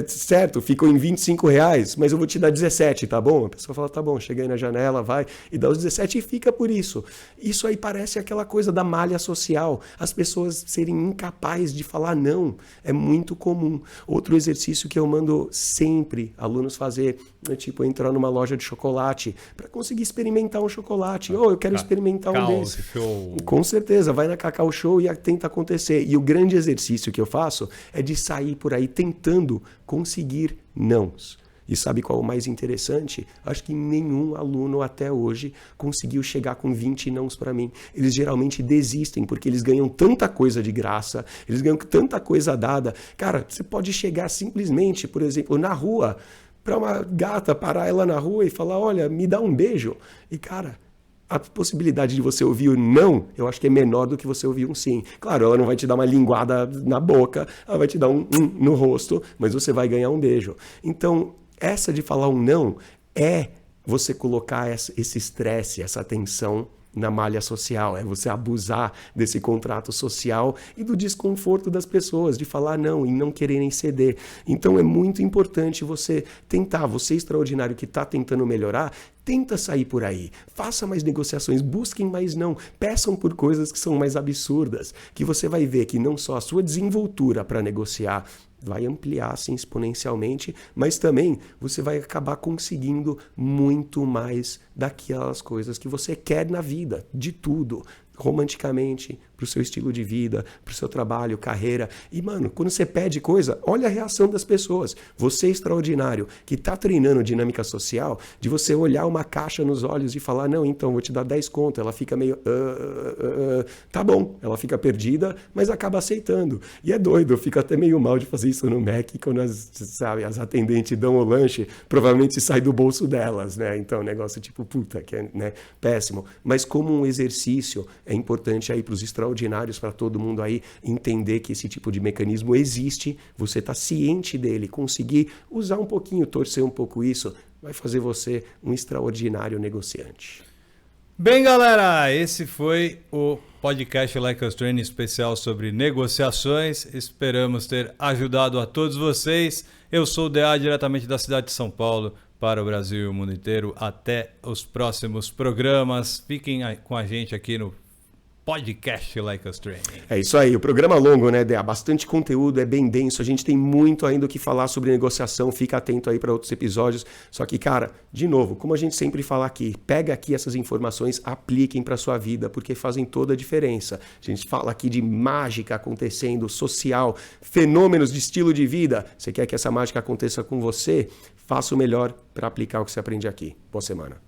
certo, ficou em R$25, mas eu vou te dar 17, tá bom? A pessoa fala, tá bom, chega aí na janela, vai, e dá os 17 e fica por isso. Isso aí parece aquela coisa da malha social, as pessoas serem incapazes de falar não, é muito comum. Outro exercício que eu mando sempre alunos fazer, é tipo entrar numa loja de chocolate, para conseguir experimentar um chocolate, eu quero experimentar um desse. Show. Com certeza, vai na Cacau Show e tenta acontecer. E o grande exercício que eu faço é de sair por aí tentando conseguir nãos. E sabe qual é o mais interessante? Acho que nenhum aluno até hoje conseguiu chegar com 20 nãos para mim. Eles geralmente desistem porque eles ganham tanta coisa de graça, eles ganham tanta coisa dada. Cara, você pode chegar simplesmente, por exemplo, na rua, para uma gata, parar ela na rua e falar, olha, me dá um beijo. E, cara, a possibilidade de você ouvir o não, eu acho que é menor do que você ouvir um sim. Claro, ela não vai te dar uma linguada na boca, ela vai te dar um no rosto, mas você vai ganhar um beijo. Então, essa de falar um não é você colocar esse estresse, essa tensão na malha social, é você abusar desse contrato social e do desconforto das pessoas, de falar não e não quererem ceder. Então é muito importante você tentar, você extraordinário que está tentando melhorar, tenta sair por aí, faça mais negociações, busquem mais não, peçam por coisas que são mais absurdas, que você vai ver que não só a sua desenvoltura para negociar vai ampliar assim, exponencialmente, mas também você vai acabar conseguindo muito mais daquelas coisas que você quer na vida, de tudo, romanticamente, pro seu estilo de vida, pro seu trabalho, carreira. E, mano, quando você pede coisa, olha a reação das pessoas. Você é extraordinário, que tá treinando dinâmica social, de você olhar uma caixa nos olhos e falar, não, então, vou te dar 10 conto. Ela fica meio, tá bom. Ela fica perdida, mas acaba aceitando. E é doido, eu fico até meio mal de fazer isso no Mac, quando as atendentes dão o lanche, provavelmente sai do bolso delas, né? Então, negócio tipo, puta, que é, né, péssimo. Mas como um exercício, é importante aí para os extraordinários, para todo mundo aí entender que esse tipo de mecanismo existe, você está ciente dele, conseguir usar um pouquinho, torcer um pouco isso, vai fazer você um extraordinário negociante. Bem, galera, esse foi o podcast Like Us Training especial sobre negociações. Esperamos ter ajudado a todos vocês. Eu sou o DA, diretamente da cidade de São Paulo, para o Brasil e o mundo inteiro. Até os próximos programas. Fiquem com a gente aqui no podcast Like Us Training. É isso aí, o programa longo, né, Dea? Bastante conteúdo, é bem denso, a gente tem muito ainda o que falar sobre negociação, fica atento aí para outros episódios. Só que, cara, de novo, como a gente sempre fala aqui, pega aqui essas informações, apliquem para sua vida, porque fazem toda a diferença. A gente fala aqui de mágica acontecendo, social, fenômenos de estilo de vida. Você quer que essa mágica aconteça com você? Faça o melhor para aplicar o que você aprende aqui. Boa semana.